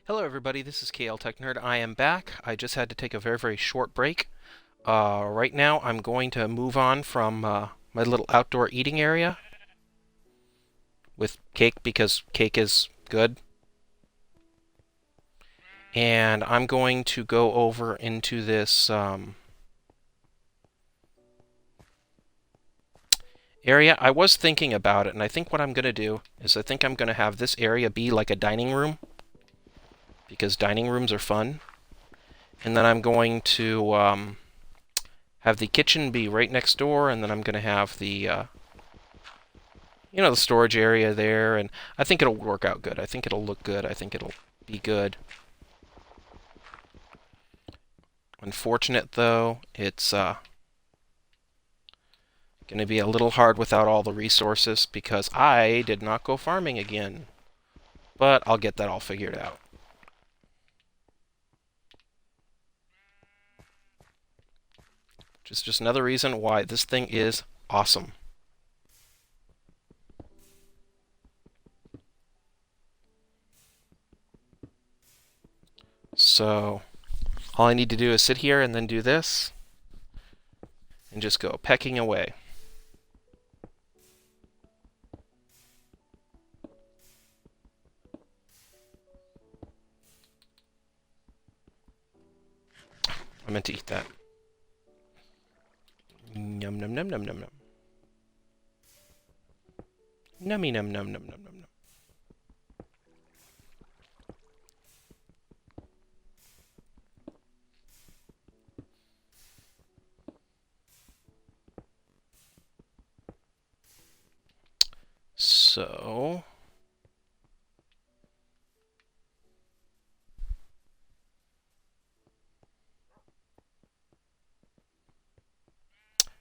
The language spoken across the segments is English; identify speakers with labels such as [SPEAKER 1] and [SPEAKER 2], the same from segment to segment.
[SPEAKER 1] Hello everybody, this is KL Tech Nerd. I am back. I just had to take a very short break. Right now I'm going to move on from my little outdoor eating area with cake because cake is good. And I'm going to go over into this area. I was thinking about it, and I think what I'm going to do is I think I'm going to have this area be like a dining room because dining rooms are fun. And then I'm going to have the kitchen be right next door, and then I'm going to have the storage area there, and I think it'll work out good. I think it'll look good. I think it'll be good. Unfortunate though, it's going to be a little hard without all the resources because I did not go farming again. But I'll get that all figured out. Just another reason why this thing is awesome. So all I need to do is sit here and then do this and just go pecking away. I meant to eat that. Num num num num num num. Nummy num num num num num. So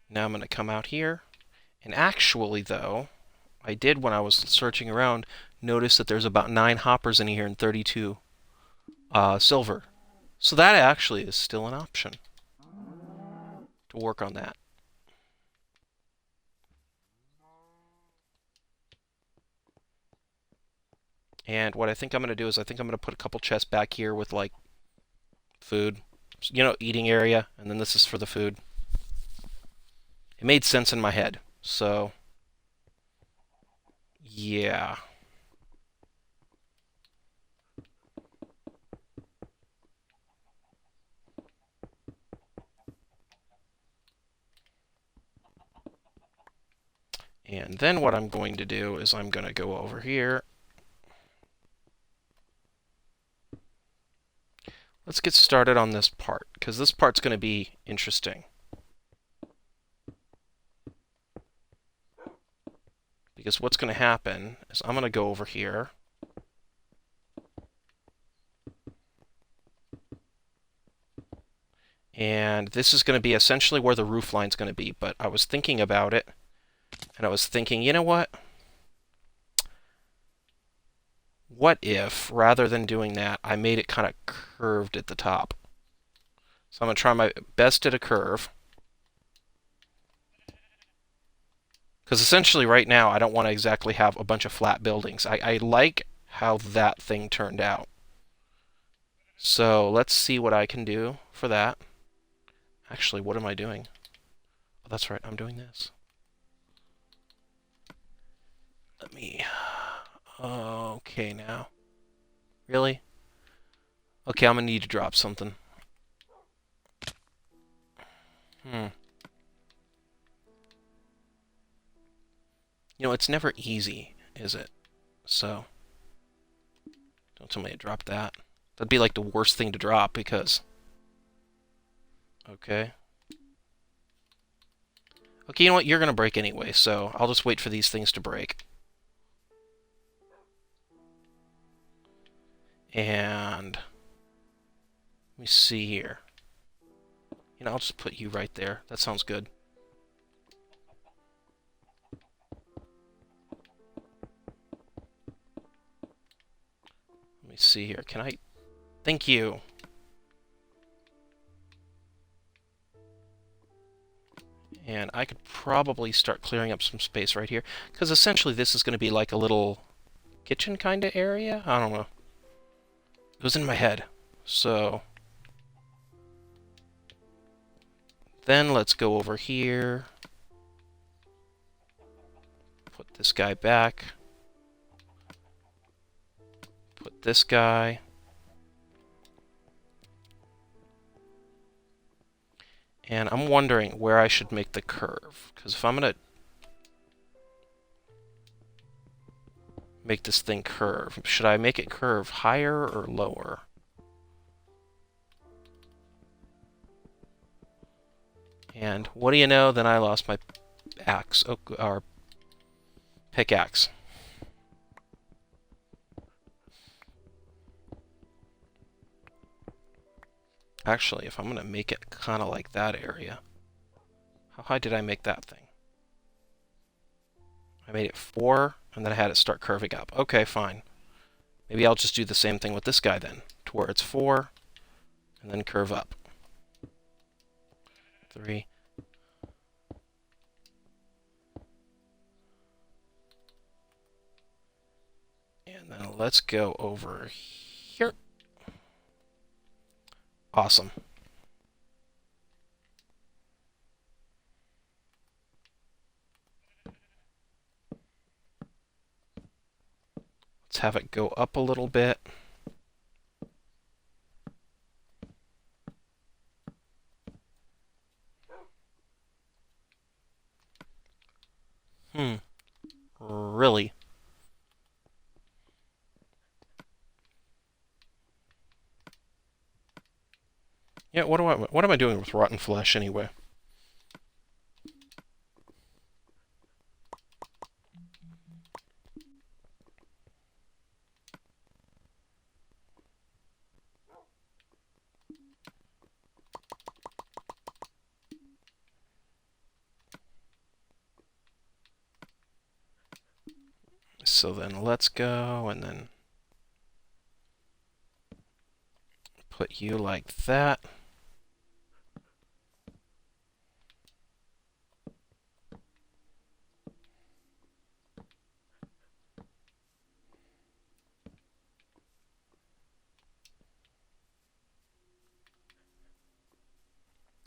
[SPEAKER 1] now I'm going to come out here. And actually, though, I did, when I was searching around, notice that there's about 9 hoppers in here and 32 silver. So that actually is still an option to work on that. And what I think I'm going to do is I think I'm going to put a couple chests back here with, like, food. Eating area. And then this is for the food. It made sense in my head. So, yeah. And then what I'm going to do is I'm going to go over here. Let's get started on this part, because this part's going to be interesting. Because what's going to happen is I'm going to go over here. And this is going to be essentially where the roof line's going to be. But I was thinking about it, and I was thinking, you know what? What if, rather than doing that, I made it kind of curved at the top? So I'm going to try my best at a curve. Because essentially right now, I don't want to exactly have a bunch of flat buildings. I like how that thing turned out. So let's see what I can do for that. Actually, what am I doing? Oh, that's right, I'm doing this. Let me... Okay, now. Really? Okay, I'm gonna need to drop something. It's never easy, is it? So, don't tell me to drop that. That'd be like the worst thing to drop because... Okay. Okay, you know what? You're gonna break anyway, so I'll just wait for these things to break. And... Let me see here. I'll just put you right there. That sounds good. Let me see here. Can I... Thank you. And I could probably start clearing up some space right here. Because essentially this is going to be like a little kitchen kind of area? I don't know. It was in my head. So then let's go over here. Put this guy back. Put this guy. And I'm wondering where I should make the curve. Because if I'm going to make this thing curve, should I make it curve higher or lower? And what do you know? Then I lost my axe, or pickaxe. Actually, if I'm going to make it kind of like that area, how high did I make that thing? I made it 4, and then I had it start curving up. Okay, fine. Maybe I'll just do the same thing with this guy then, to where it's 4, and then curve up. 3. And then let's go over here. Awesome. Let's have it go up a little bit. Really? Yeah, what am I doing with rotten flesh anyway? So then let's go and then put you like that.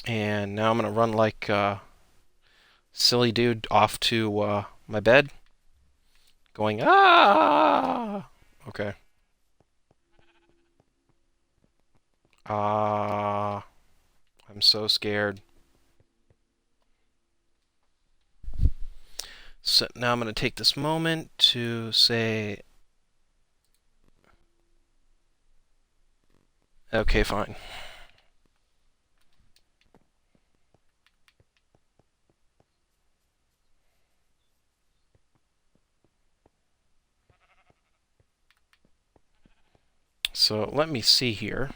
[SPEAKER 1] And now I'm going to run like silly dude off to my bed. Going, ah! Okay. Ah, I'm so scared. So now I'm going to take this moment to say, okay, fine. So let me see here.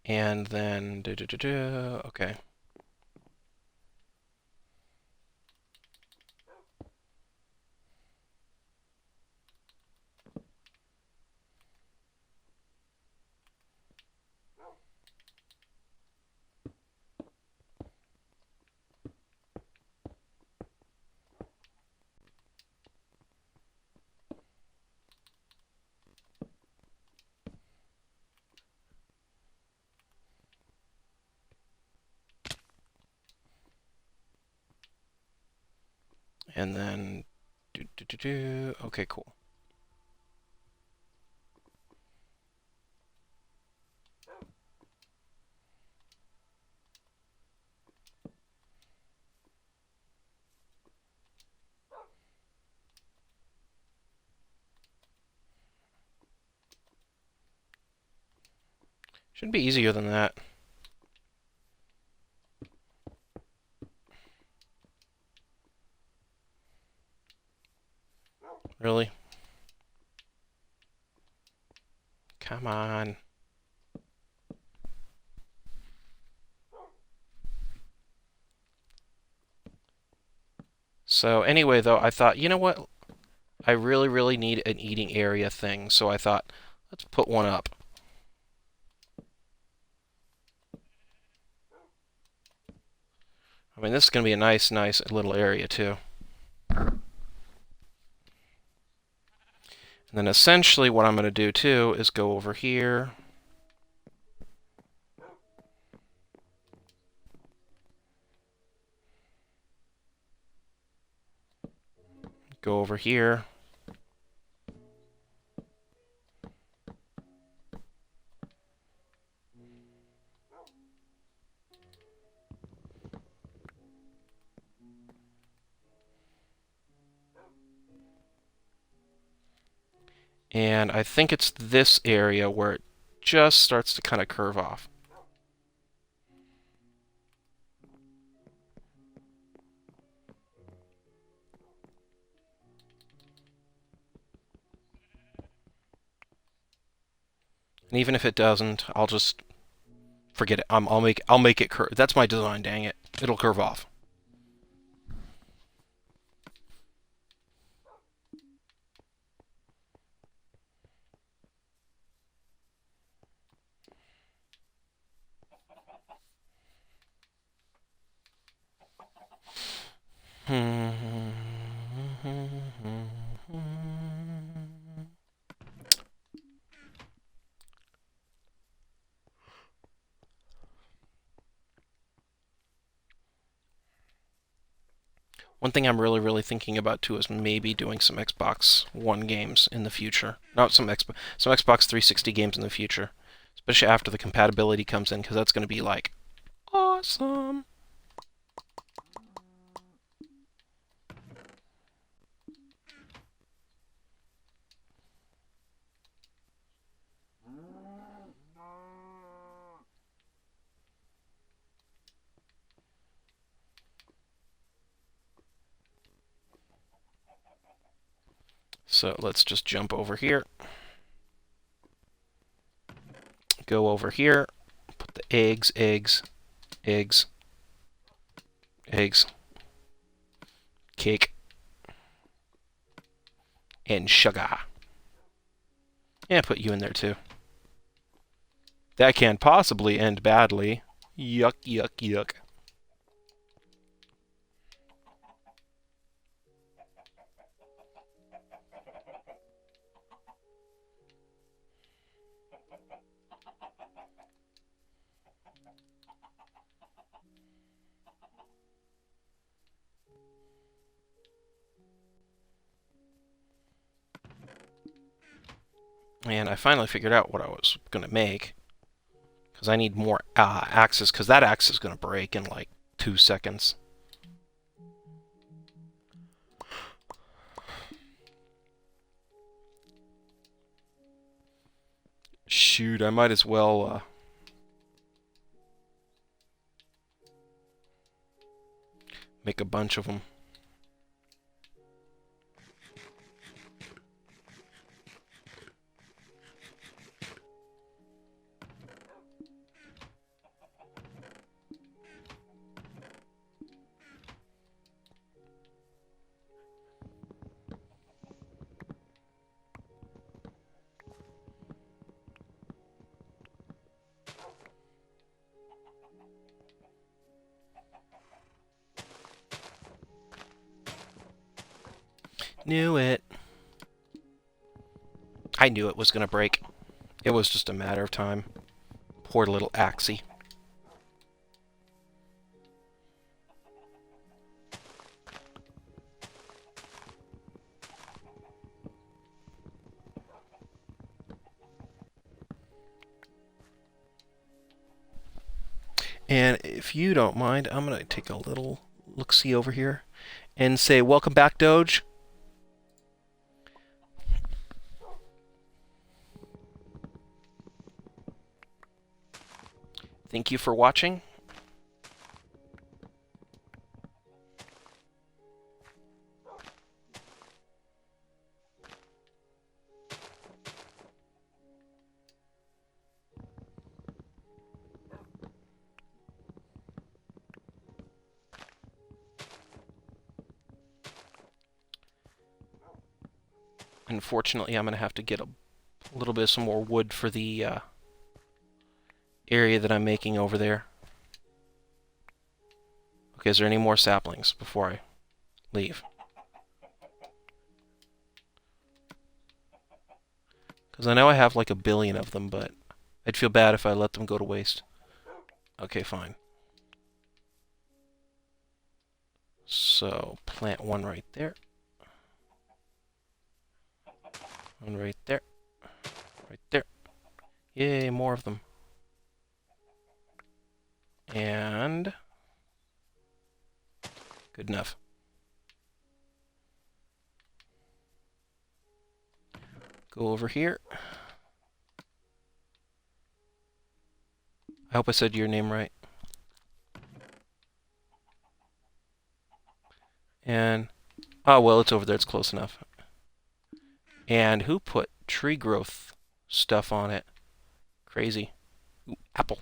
[SPEAKER 1] And then, okay. And then, okay, cool. Should be easier than that. Really? Come on. So anyway, though, I thought, you know what? I really, really need an eating area thing, so I thought, let's put one up. I mean, this is going to be a nice, nice little area, too. And then essentially what I'm going to do, too, is go over here. Go over here. And I think it's this area where it just starts to kind of curve off. And even if it doesn't, I'll just forget it. I'll make it curve. That's my design, dang it. It'll curve off. One thing I'm really, really thinking about too is maybe doing some Xbox One games in the future. Not some Xbox 360 games in the future, especially after the compatibility comes in, because that's going to be like awesome. So let's just jump over here. Go over here. Put the eggs, eggs, cake, and sugar. Yeah, put you in there too. That can't possibly end badly. Yuck, yuck, yuck. And I finally figured out what I was going to make. Because I need more axes, because that axe is going to break in like 2 seconds. Shoot, I might as well make a bunch of them. Knew it. I knew it was going to break. It was just a matter of time. Poor little Axie. And if you don't mind, I'm going to take a little look-see over here and say, welcome back, Doge. Thank you for watching. Unfortunately, I'm going to have to get a little bit of some more wood for the area that I'm making over there. Okay, is there any more saplings before I leave? Because I know I have like 1 billion of them, but I'd feel bad if I let them go to waste. Okay, fine. So, plant one right there. One right there. Right there. Yay, more of them. And... good enough. Go over here. I hope I said your name right. And... oh, well, it's over there. It's close enough. And who put tree growth stuff on it? Crazy. Ooh, apple.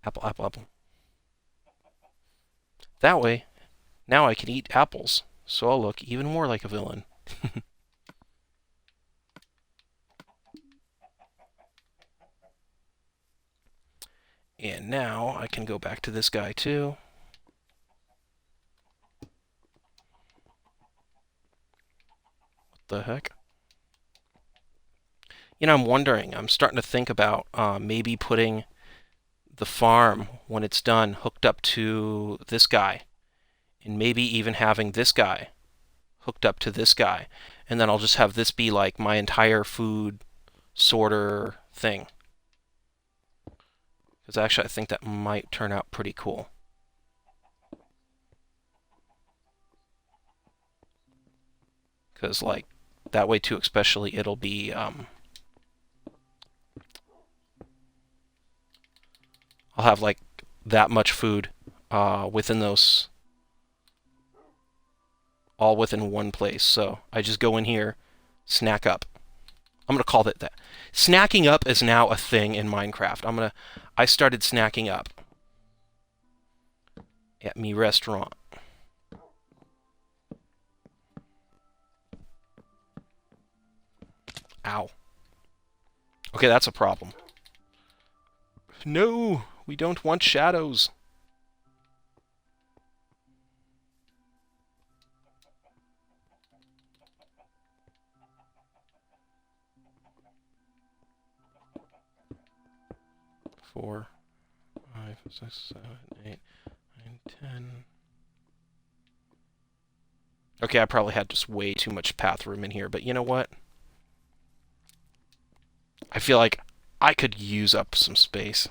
[SPEAKER 1] Apple, apple, apple. That way, now I can eat apples, so I'll look even more like a villain. And now I can go back to this guy too. What the heck? You know, I'm wondering, I'm starting to think about maybe putting the farm, when it's done, hooked up to this guy. And maybe even having this guy hooked up to this guy. And then I'll just have this be like my entire food sorter thing. Because actually I think that might turn out pretty cool. Because like, that way too especially it'll be... I'll have like that much food within those, all within one place. So I just go in here, snack up. I'm gonna call it that. Snacking up is now a thing in Minecraft. I started snacking up at me restaurant. Ow. Okay, that's a problem. No, we don't want shadows. Four, 5, 6, 7, 8, 9, 10. Okay, I probably had just way too much path room in here, but you know what? I feel like I could use up some space.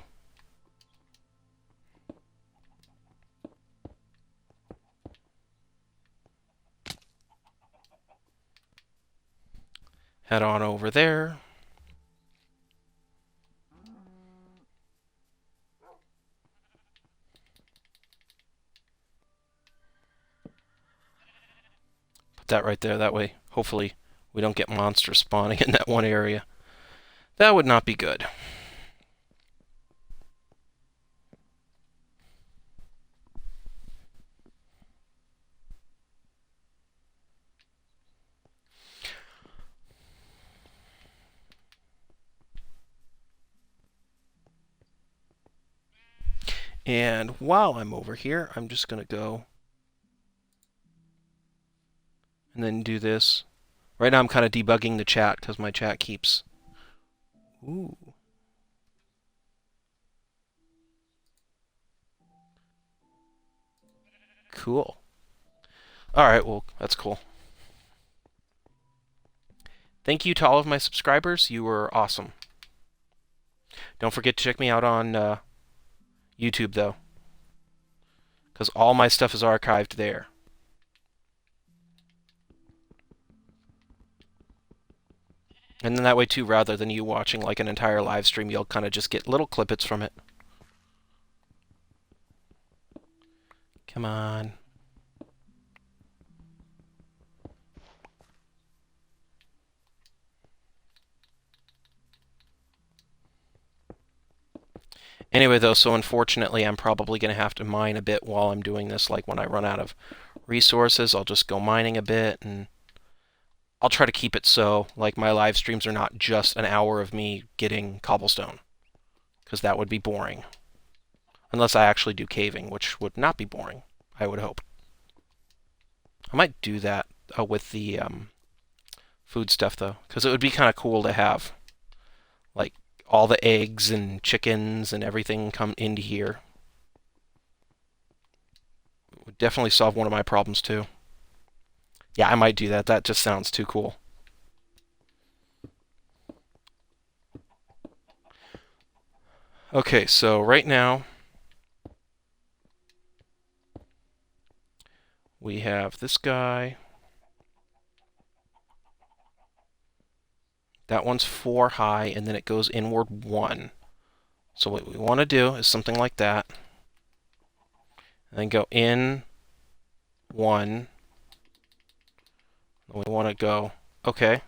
[SPEAKER 1] Head on over there. Put that right there. That way, hopefully, we don't get monsters spawning in that one area. That would not be good. And while I'm over here, I'm just going to go and then do this. Right now I'm kind of debugging the chat because my chat keeps... ooh. Cool. Alright, well, that's cool. Thank you to all of my subscribers. You were awesome. Don't forget to check me out on YouTube, though, because all my stuff is archived there. And then that way, too, rather than you watching like an entire live stream, you'll kind of just get little clippets from it. Come on. Anyway, though, so unfortunately, I'm probably going to have to mine a bit while I'm doing this. Like when I run out of resources, I'll just go mining a bit, and I'll try to keep it so like my live streams are not just an hour of me getting cobblestone, because that would be boring. Unless I actually do caving, which would not be boring, I would hope. I might do that with the food stuff though, because it would be kind of cool to have like all the eggs and chickens and everything come into here. It would definitely solve one of my problems too. Yeah, I might do that. That just sounds too cool. Okay, so right now we have this guy. That one's 4 high, and then it goes inward 1. So what we want to do is something like that. And then go in 1. And we want to go, okay.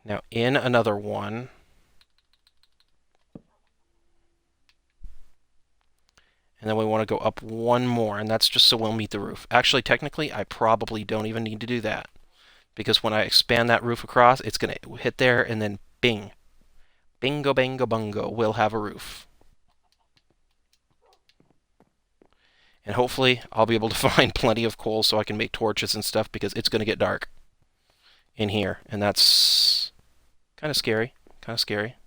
[SPEAKER 1] Now in another 1. And then we want to go up 1 more, and that's just so we'll meet the roof. Actually, technically, I probably don't even need to do that. Because when I expand that roof across, it's going to hit there, and then bing. Bingo, bango, bungo, we'll have a roof. And hopefully, I'll be able to find plenty of coal so I can make torches and stuff, because it's going to get dark in here. And that's kind of scary. Kind of scary.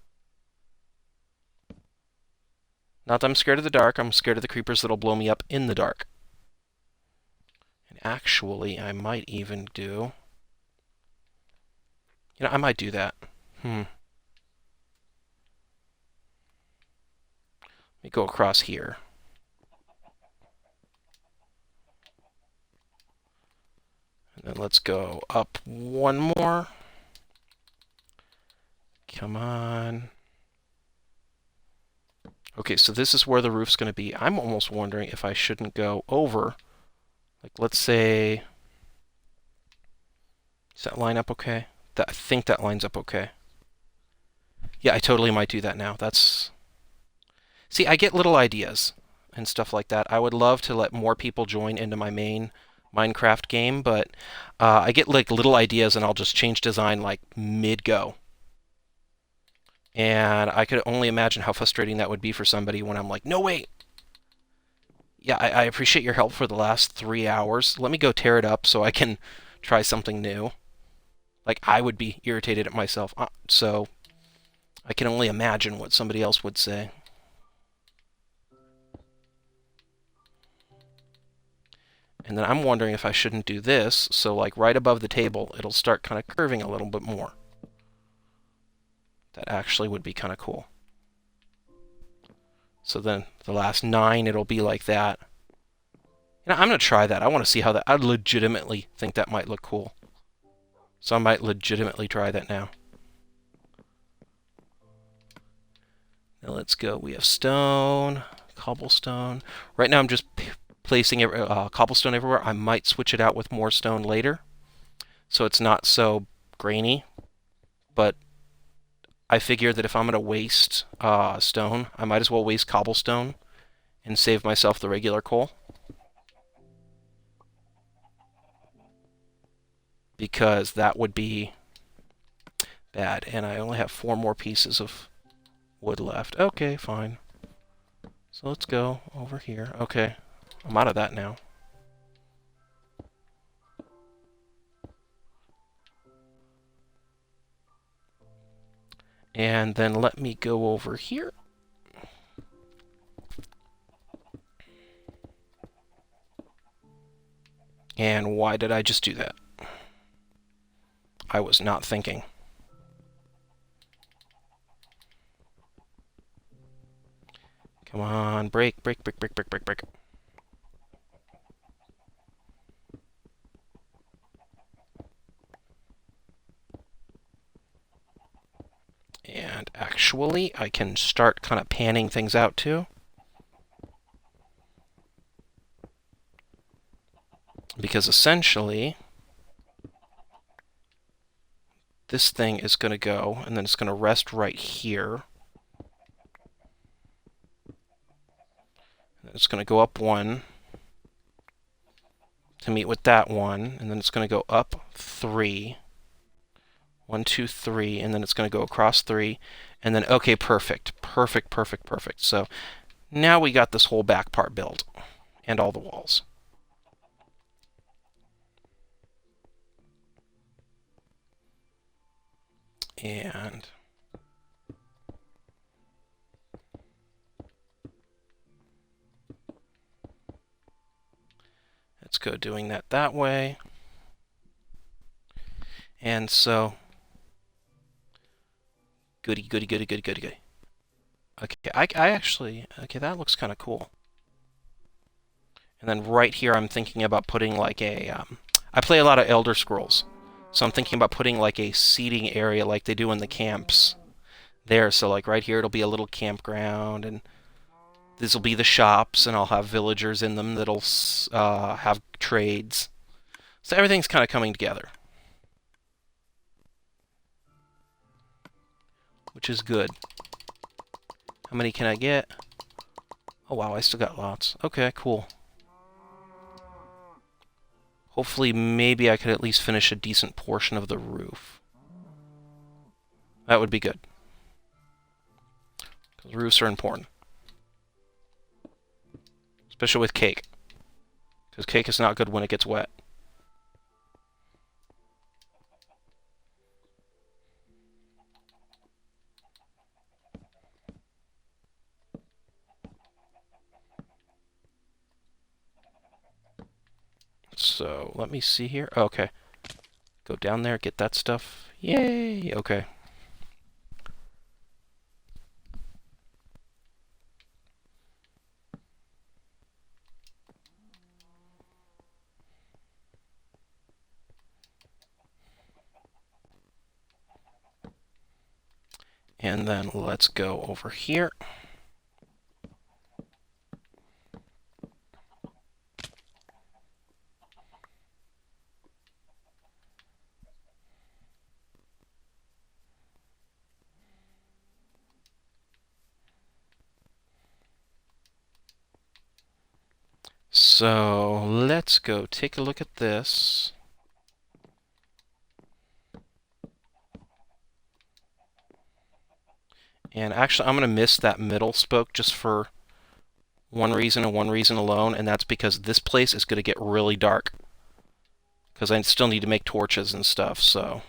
[SPEAKER 1] Not that I'm scared of the dark, I'm scared of the creepers that'll blow me up in the dark. And actually, I might even do... I might do that. Let me go across here. And then let's go up 1 more. Come on. Okay, so this is where the roof's going to be. I'm almost wondering if I shouldn't go over. Like, let's say... Does that line up okay? I think that lines up okay. Yeah, I totally might do that now. That's... See, I get little ideas and stuff like that. I would love to let more people join into my main Minecraft game, but I get like little ideas and I'll just change design like mid-go. And I could only imagine how frustrating that would be for somebody when I'm like, no, wait. Yeah, I appreciate your help for the last 3 hours. Let me go tear it up so I can try something new. Like, I would be irritated at myself. So I can only imagine what somebody else would say. And then I'm wondering if I shouldn't do this, so like right above the table, it'll start kind of curving a little bit more. That actually would be kind of cool. So then the last 9, it'll be like that. I'm going to try that. I want to see how that... I legitimately think that might look cool. So I might legitimately try that now. Now let's go. We have stone, cobblestone. Right now I'm just placing cobblestone everywhere. I might switch it out with more stone later, so it's not so grainy. But I figure that if I'm going to waste stone, I might as well waste cobblestone and save myself the regular coal. Because that would be bad. And I only have 4 more pieces of wood left. Okay, fine. So let's go over here. Okay, I'm out of that now. And then let me go over here. And why did I just do that? I was not thinking. Come on, break, break, break, break, break, break, break. And actually, I can start kind of panning things out too. Because essentially, this thing is going to go, and then it's going to rest right here. It's going to go up 1 to meet with that one, and then it's going to go up 3. 1, 2, 3, and then it's going to go across 3, and then, okay, perfect. Perfect, perfect, perfect. So now we got this whole back part built, and all the walls. And let's go doing that way. And so, goody, goody, goody, goody, goody, goody. Okay, I actually, okay, that looks kind of cool. And then right here, I'm thinking about putting like a, I play a lot of Elder Scrolls, so I'm thinking about putting like a seating area like they do in the camps there. So like right here, it'll be a little campground, and this will be the shops, and I'll have villagers in them that'll have trades. So everything's kind of coming together, which is good. How many can I get? Oh wow, I still got lots. Okay, cool. Hopefully, maybe I could at least finish a decent portion of the roof. That would be good. Because roofs are important. Especially with cake. Because cake is not good when it gets wet. So, let me see here. Okay. Go down there, get that stuff. Yay! Okay. And then let's go over here. So let's go take a look at this. And actually, I'm going to miss that middle spoke just for one reason and one reason alone, and that's because this place is going to get really dark. Because I still need to make torches and stuff, so...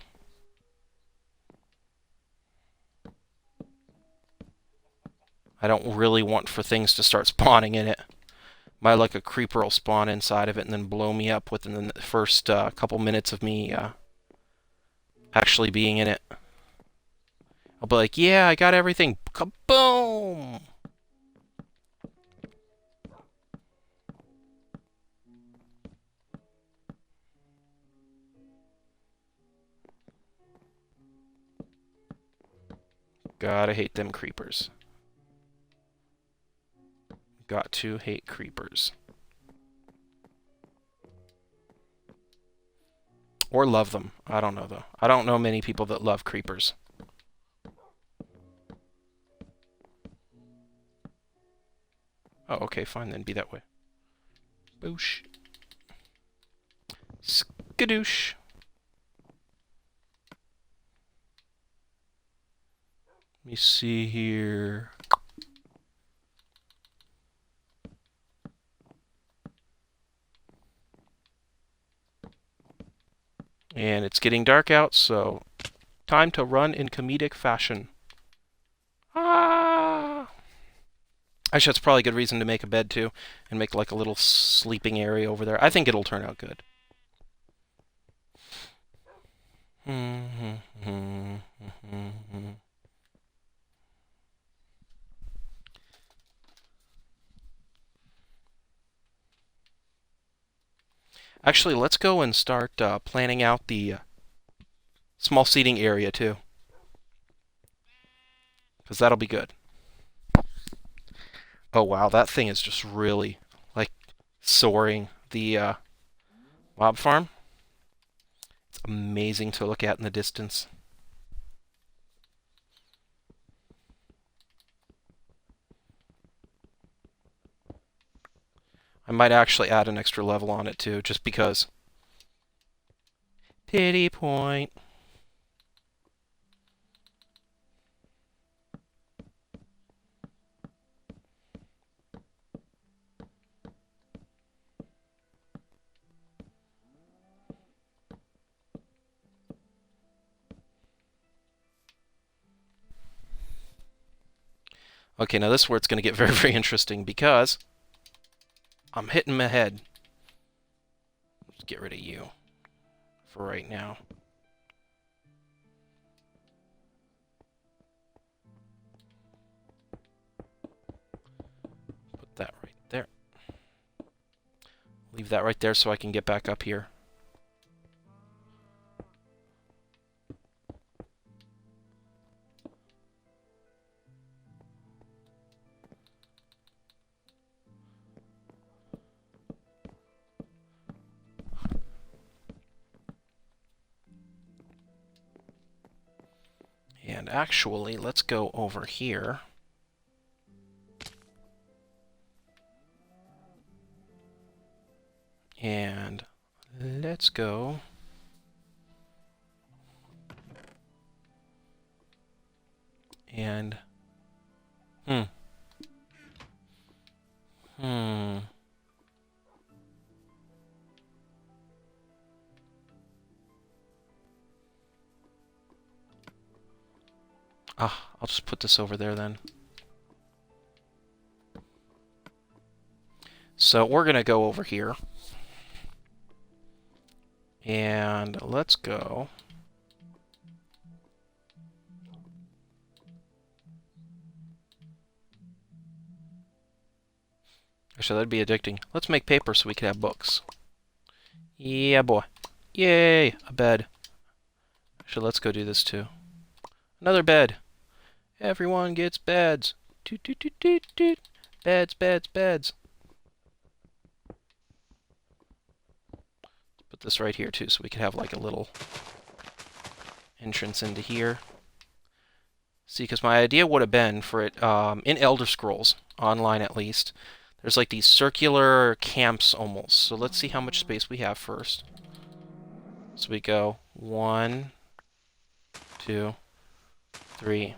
[SPEAKER 1] I don't really want for things to start spawning in it. Like a creeper will spawn inside of it and then blow me up within the first couple minutes of me actually being in it. I'll be like, yeah, I got everything. Kaboom! Gotta hate them creepers. Got to hate creepers. Or love them. I don't know, though. I don't know many people that love creepers. Oh, okay, fine then. Be that way. Boosh. Skadoosh. Let me see here. And it's getting dark out, so time to run in comedic fashion. Ah! Actually, that's probably a good reason to make a bed, too, and make like a little sleeping area over there. I think it'll turn out good. Actually, let's go and start planning out the small seating area, too. Because that'll be good. Oh, wow, that thing is just really, like, soaring. The mob farm. It's amazing to look at in the distance. I might actually add an extra level on it, too, just because. Pity point. Okay, now this is where it's going to get very, very interesting because I'm hitting my head. Let's get rid of you for right now. Put that right there. Leave that right there so I can get back up here. And actually, let's go over here. And let's go. And Hmm. Ah, I'll just put this over there then. So we're going to go over here. And let's go. Actually, that'd be addicting. Let's make paper so we can have books. Yeah, boy. Yay, a bed. Actually, let's go do this too. Another bed. Everyone gets beds. Toot, toot, toot, toot, toot. Beds, beds, beds. Put this right here too so we can have like a little entrance into here. See, because my idea would have been for it, in Elder Scrolls, online at least, there's like these circular camps almost. So let's see how much space we have first. So we go 1, 2, 3,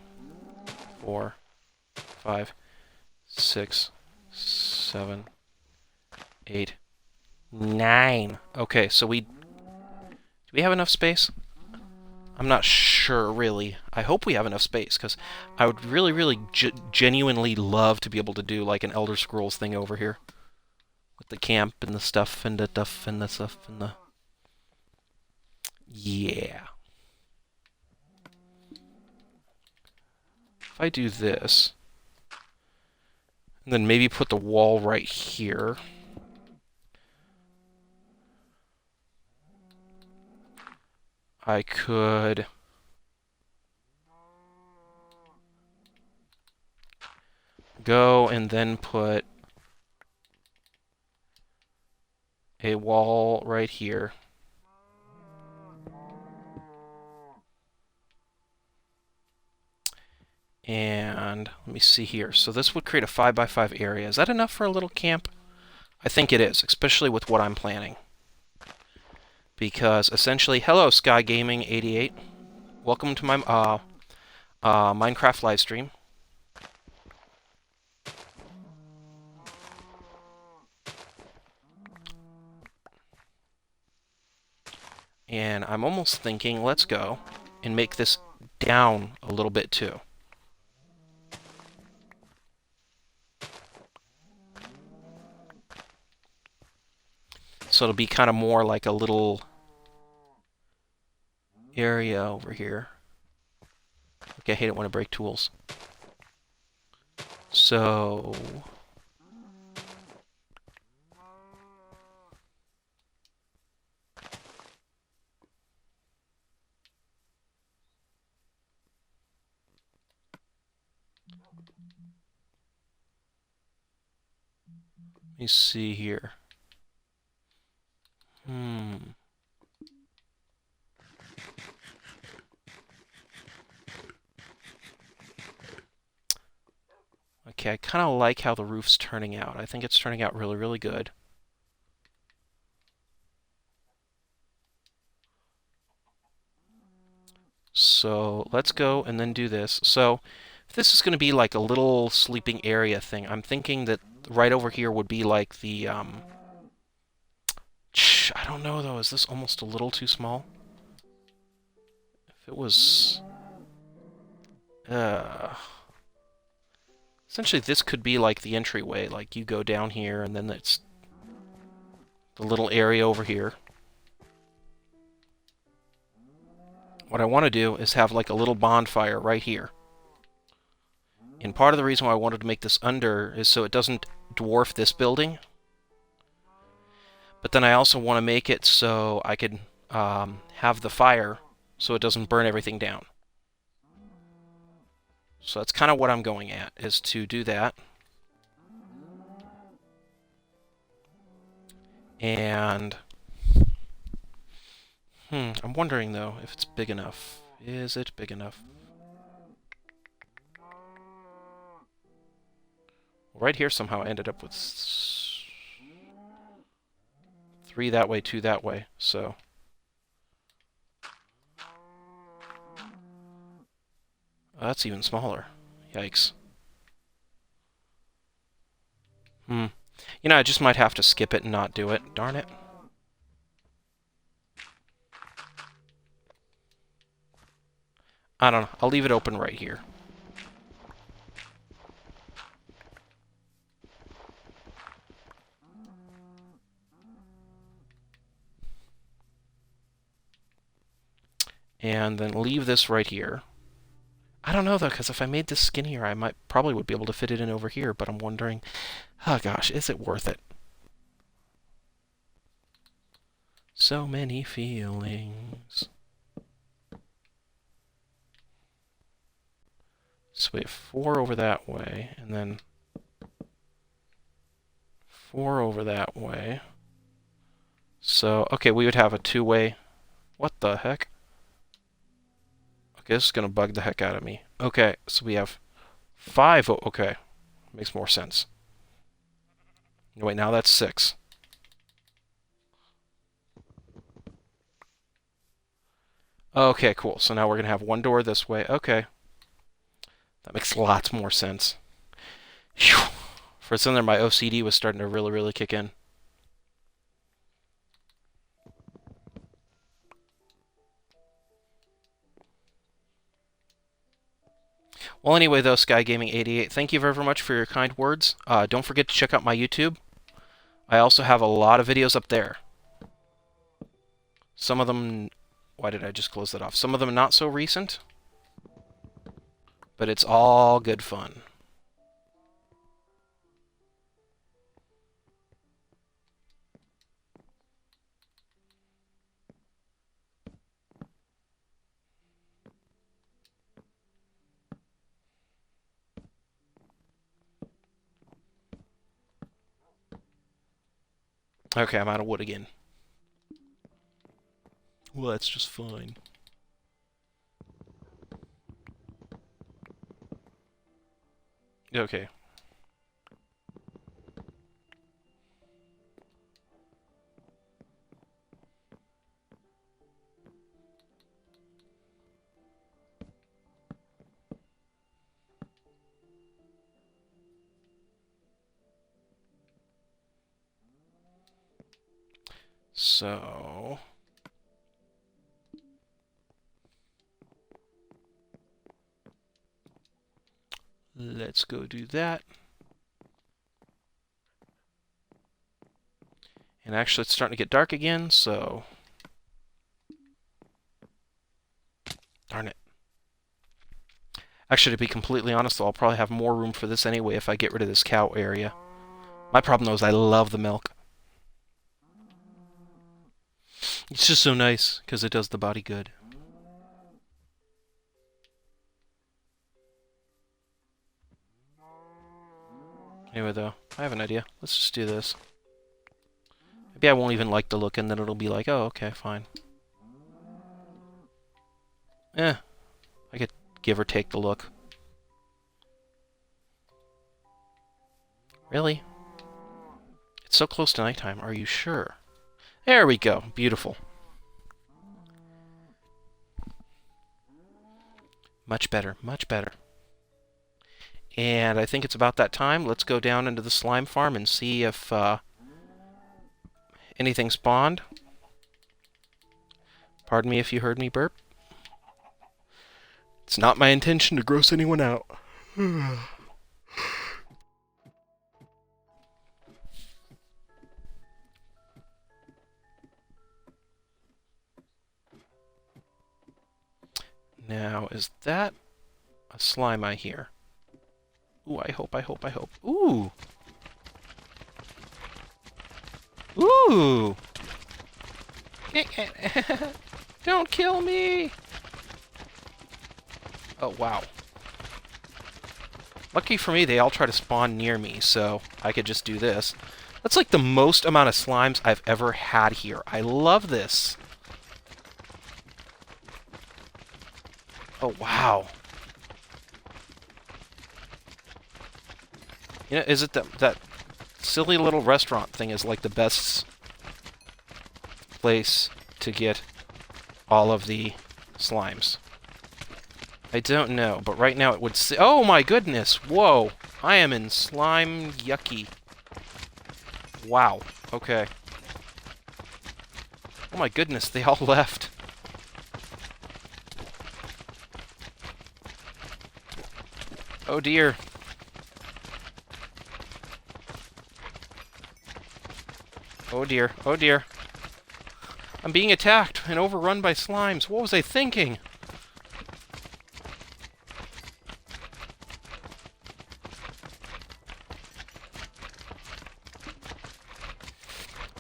[SPEAKER 1] 4, 5, 6, 7, 8, 9. Okay, so do we have enough space? I'm not sure, really. I hope we have enough space, because I would really, really genuinely love to be able to do like an Elder Scrolls thing over here. With the camp and the stuff and the stuff and the stuff and the... Yeah. If I do this, and then maybe put the wall right here... I could go and then put a wall right here. And let me see here. So this would create a 5x5 area. Is that enough for a little camp? I think it is, especially with what I'm planning. Because essentially, hello Sky Gaming 88. Welcome to my Minecraft live stream. And I'm almost thinking, let's go and make this down a little bit too. So it'll be kind of more like a little area over here. Okay, I hate it when I break tools. So... let me see here. Okay, I kind of like how the roof's turning out. I think it's turning out really, really good. So let's go and then do this. So if this is going to be like a little sleeping area thing, I'm thinking that right over here would be like the, I don't know though, is this almost a little too small? If it was, is Essentially, this could be like the entryway. Like, you go down here, and then it's the little area over here. What I want to do is have like a little bonfire right here. And part of the reason why I wanted to make this under is so it doesn't dwarf this building. But then I also want to make it so I could have the fire so it doesn't burn everything down. So that's kind of what I'm going at, is to do that. And I'm wondering, though, if it's big enough. Is it big enough? Right here, somehow, I ended up with 3 that way, 2 that way, so... that's even smaller. Yikes. You know, I just might have to skip it and not do it. Darn it. I don't know. I'll leave it open right here. And then leave this right here. I don't know, though, because if I made this skinnier, I probably would be able to fit it in over here, but I'm wondering, oh gosh, is it worth it? So many feelings. So we have 4 over that way, and then 4 over that way. So, okay, we would have a 2-way. What the heck? Okay, this is going to bug the heck out of me. Okay, so we have 5. Oh, okay, makes more sense. Wait, now that's 6. Okay, cool. So now we're going to have 1 door this way. Okay. That makes lots more sense. Whew. For a second there, my OCD was starting to really, really kick in. Well, anyway, though, SkyGaming88, thank you very much for your kind words. Don't forget to check out my YouTube. I also have a lot of videos up there. Some of them... Why did I just close that off? Some of them not so recent. But it's all good fun. Okay, I'm out of wood again. Well, that's just fine. Okay. So... let's go do that. And actually, it's starting to get dark again, so... darn it. Actually, to be completely honest, though, I'll probably have more room for this anyway if I get rid of this cow area. My problem, though, is I love the milk. It's just so nice, because it does the body good. Anyway, though, I have an idea. Let's just do this. Maybe I won't even like the look, and then it'll be like, oh, okay, fine. I could give or take the look. Really? It's so close to nighttime, are you sure? There we go. Beautiful. Much better, much better. And I think it's about that time. Let's go down into the slime farm and see if anything spawned. Pardon me if you heard me burp. It's not my intention to gross anyone out. Now, is that a slime I hear? Ooh, I hope. Ooh! Ooh! Don't kill me! Oh, wow. Lucky for me, they all try to spawn near me, so I could just do this. That's like the most amount of slimes I've ever had here. I love this. Oh, wow. You know, is it that silly little restaurant thing is like the best place to get all of the slimes? I don't know, but right now it would say... Oh my goodness! Whoa! I am in slime yucky. Wow. Okay. Oh my goodness, they all left. Oh dear. Oh dear. Oh dear. I'm being attacked and overrun by slimes. What was I thinking?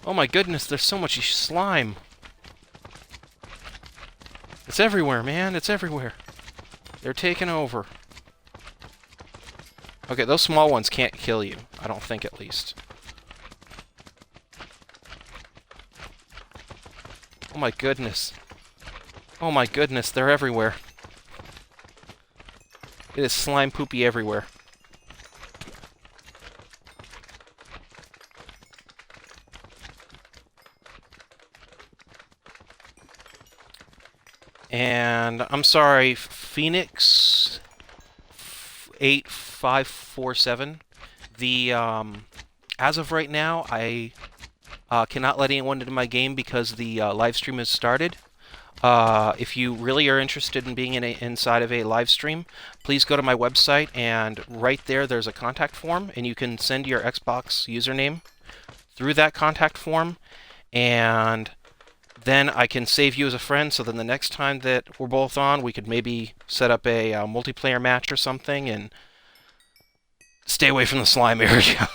[SPEAKER 1] Oh my goodness, there's so much slime. It's everywhere, man. It's everywhere. They're taking over. Okay, those small ones can't kill you. I don't think, at least. Oh my goodness. Oh my goodness, they're everywhere. It is slime poopy everywhere. And I'm sorry, Phoenix 8547. The as of right now, I cannot let anyone into my game because the live stream has started. If you really are interested in being inside of a live stream, please go to my website, and right there's a contact form, and you can send your Xbox username through that contact form, and then I can save you as a friend, so then the next time that we're both on, we could maybe set up a multiplayer match or something, and stay away from the slime area.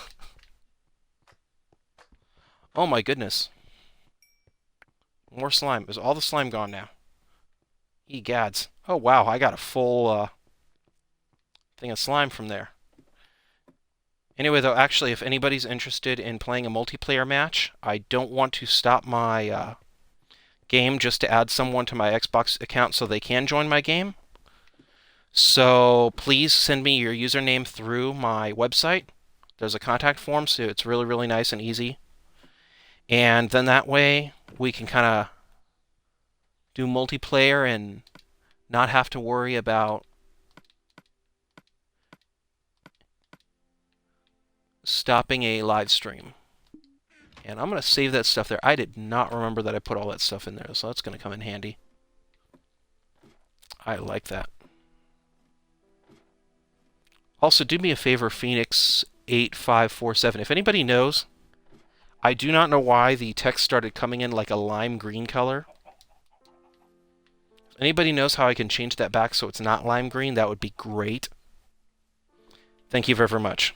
[SPEAKER 1] Oh my goodness. More slime. Is all the slime gone now? Egads. Oh wow, I got a full thing of slime from there. Anyway, though, actually, if anybody's interested in playing a multiplayer match, I don't want to stop my game just to add someone to my Xbox account so they can join my game. So please send me your username through my website. There's a contact form, so it's really, really nice and easy. And then that way we can kind of do multiplayer and not have to worry about stopping a live stream. And I'm going to save that stuff there. I did not remember that I put all that stuff in there, so that's going to come in handy. I like that. Also, do me a favor, Phoenix 8547. If anybody knows, I do not know why the text started coming in like a lime green color. If anybody knows how I can change that back so it's not lime green, that would be great. Thank you very much.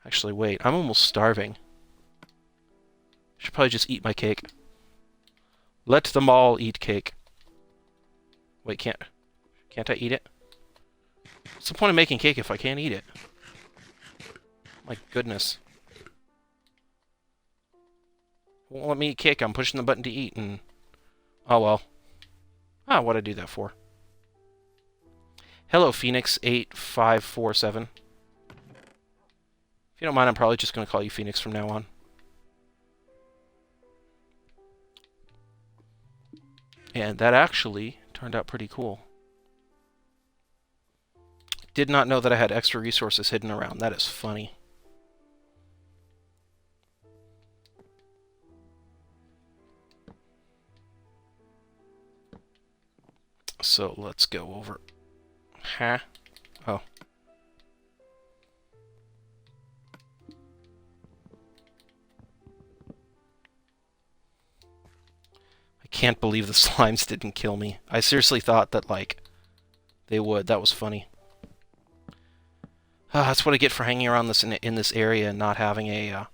[SPEAKER 1] Actually, wait, I'm almost starving. Should probably just eat my cake. Let them all eat cake. Wait, can't I eat it? What's the point of making cake if I can't eat it? My goodness. Won't let me eat cake. I'm pushing the button to eat, and oh well. Ah, what'd I do that for? Hello, Phoenix 8547. If you don't mind, I'm probably just going to call you Phoenix from now on. And that actually turned out pretty cool. Did not know that I had extra resources hidden around. That is funny. So let's go over. Huh? Oh. can't believe the slimes didn't kill me. I seriously thought that, like, they would. That was funny. That's what I get for hanging around in this area and not having a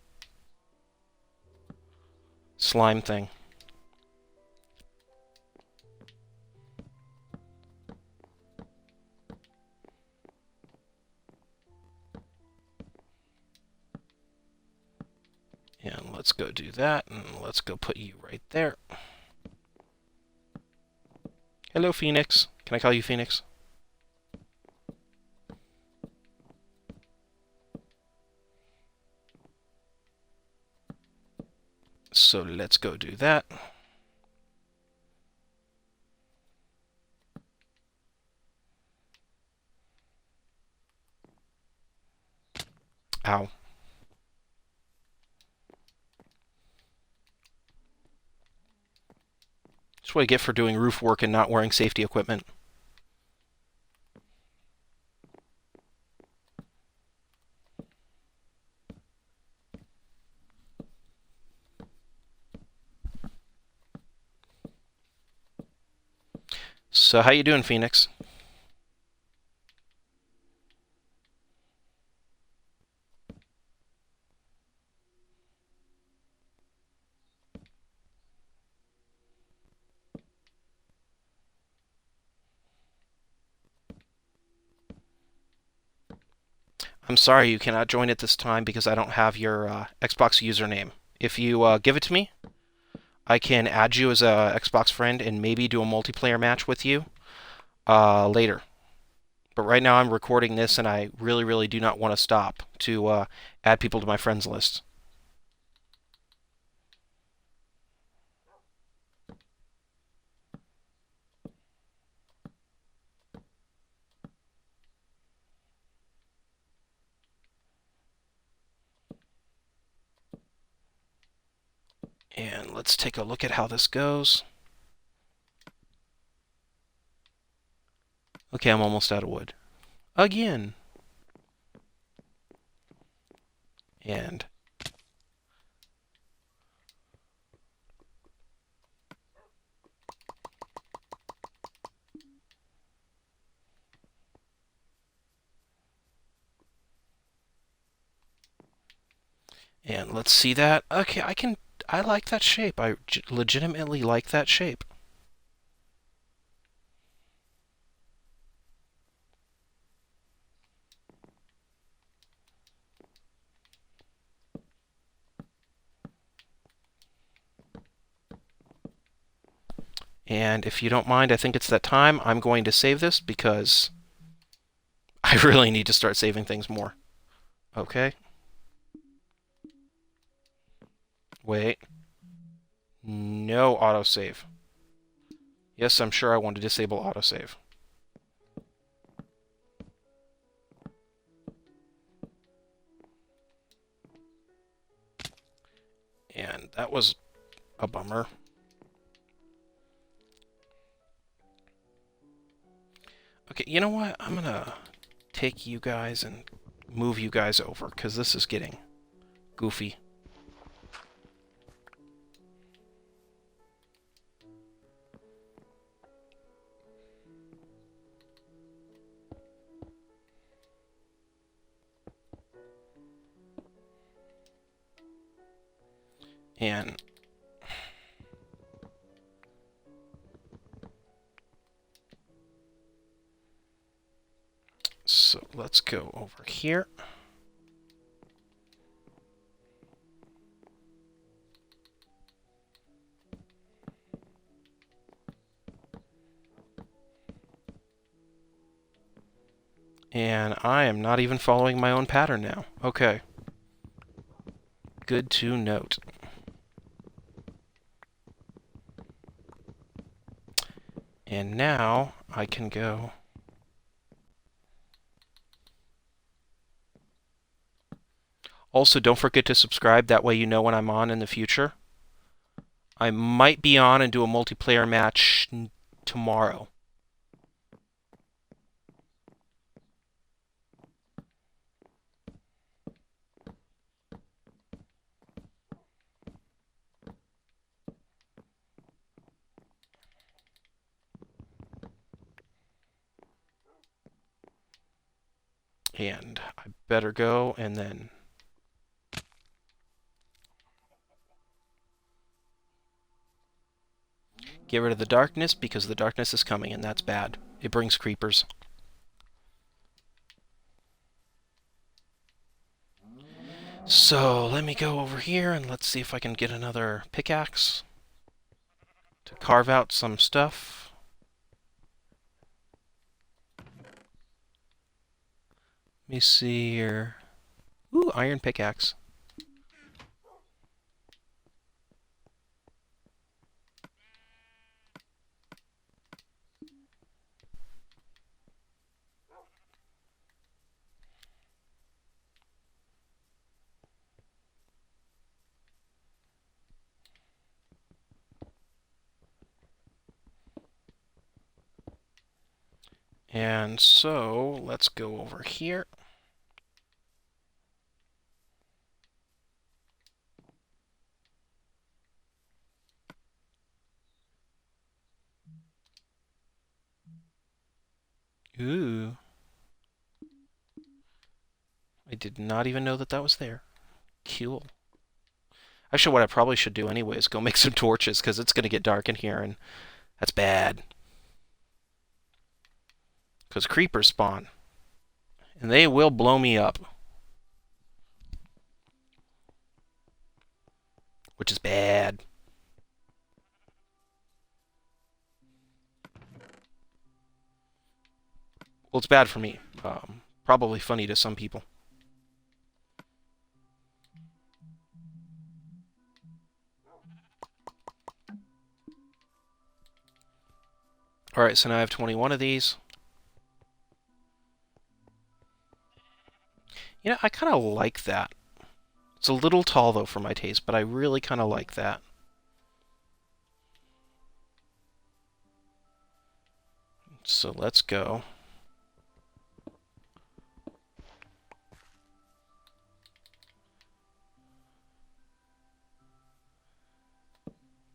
[SPEAKER 1] slime thing. And let's go do that, and let's go put you right there. Hello, Phoenix. Can I call you Phoenix? So let's go do that. Ow. That's what I get for doing roof work and not wearing safety equipment. So how you doing, Phoenix? I'm sorry you cannot join at this time because I don't have your Xbox username. If you give it to me, I can add you as a Xbox friend and maybe do a multiplayer match with you later. But right now I'm recording this and I really, really do not want to stop to add people to my friends list. And let's take a look at how this goes. Okay, I'm almost out of wood. Again. And let's see that. Okay, I like that shape. I legitimately like that shape. And if you don't mind, I think it's that time. I'm going to save this because I really need to start saving things more. Okay. Wait. No autosave. Yes, I'm sure I want to disable autosave. And that was a bummer. Okay, you know what? I'm gonna take you guys and move you guys over, because this is getting goofy. And so let's go over here. And I am not even following my own pattern now. Okay. Good to note. And now I can go. Also, don't forget to subscribe. That way you know when I'm on in the future. I might be on and do a multiplayer match tomorrow. And I better go and then get rid of the darkness, because the darkness is coming and that's bad. It brings creepers. So let me go over here and let's see if I can get another pickaxe to carve out some stuff. Let me see here. Ooh, iron pickaxe. And so let's go over here. Ooh. I did not even know that that was there. Cool. Actually, what I probably should do anyway is go make some torches, because it's going to get dark in here, and that's bad. Because creepers spawn. And they will blow me up. Which is bad. Well, it's bad for me. Probably funny to some people. Alright, so now I have 21 of these. You know, I kind of like that. It's a little tall, though, for my taste, but I really kind of like that. So let's go.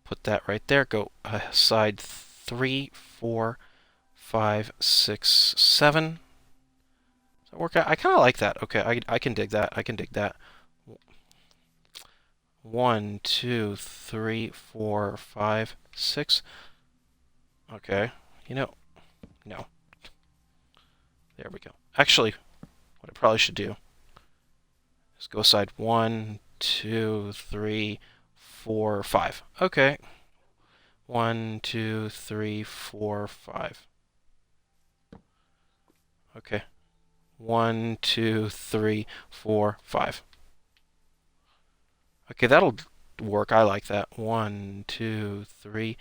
[SPEAKER 1] Put that right there. Go side 3, 4, 5, 6, 7. Does that work out? I kind of like that. Okay, I can dig that. I can dig that. 1, 2, 3, 4, 5, 6. Okay. You know, no. There we go. Actually, what I probably should do is go side 1, 2, 3, 4, 5. Okay. 1, 2, 3, 4, 5. Okay. 1, 2, 3, 4, 5. Okay, that'll work. I like that. 1, 2, 3.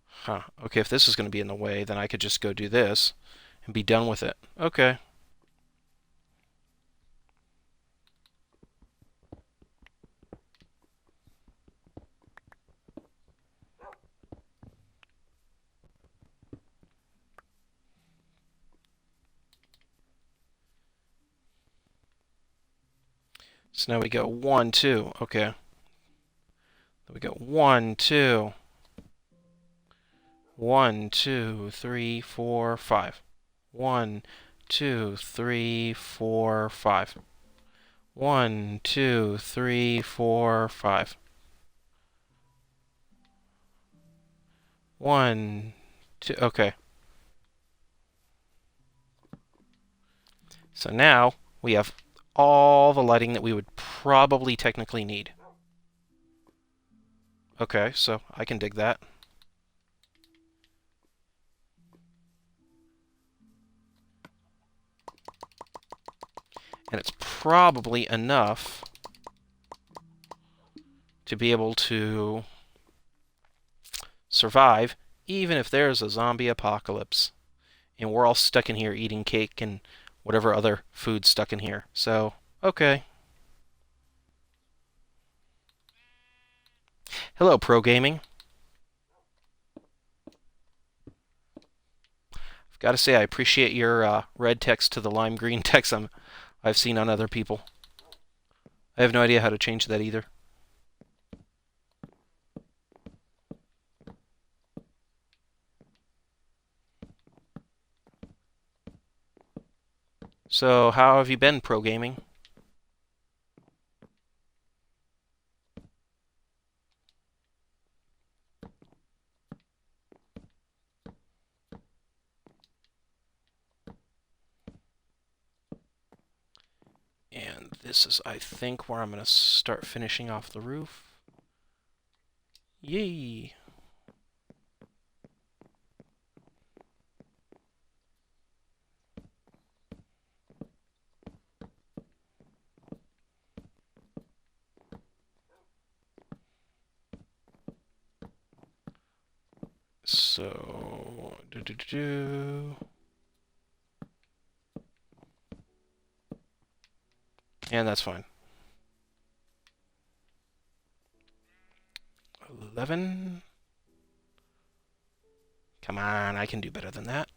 [SPEAKER 1] Huh. Okay, if this is going to be in the way, then I could just go do this and be done with it. Okay. So now we go 1, 2. Okay. Then we go 1, 2. 1, 2, 3, 4, 5. 1, 2, 3, 4, 5. 1, 2, 3, 4, 5. 1, 2. Okay. So now we have all the lighting that we would probably technically need. Okay, so I can dig that. And it's probably enough to be able to survive, even if there's a zombie apocalypse. And we're all stuck in here eating cake and whatever other food's stuck in here. So, okay. Hello, Pro Gaming. I've got to say, I appreciate your red text to the lime green text I've seen on other people. I have no idea how to change that either. So, how have you been pro gaming? And this is, I think, where I'm going to start finishing off the roof. Yay! So, and that's fine. 11. Come on, I can do better than that.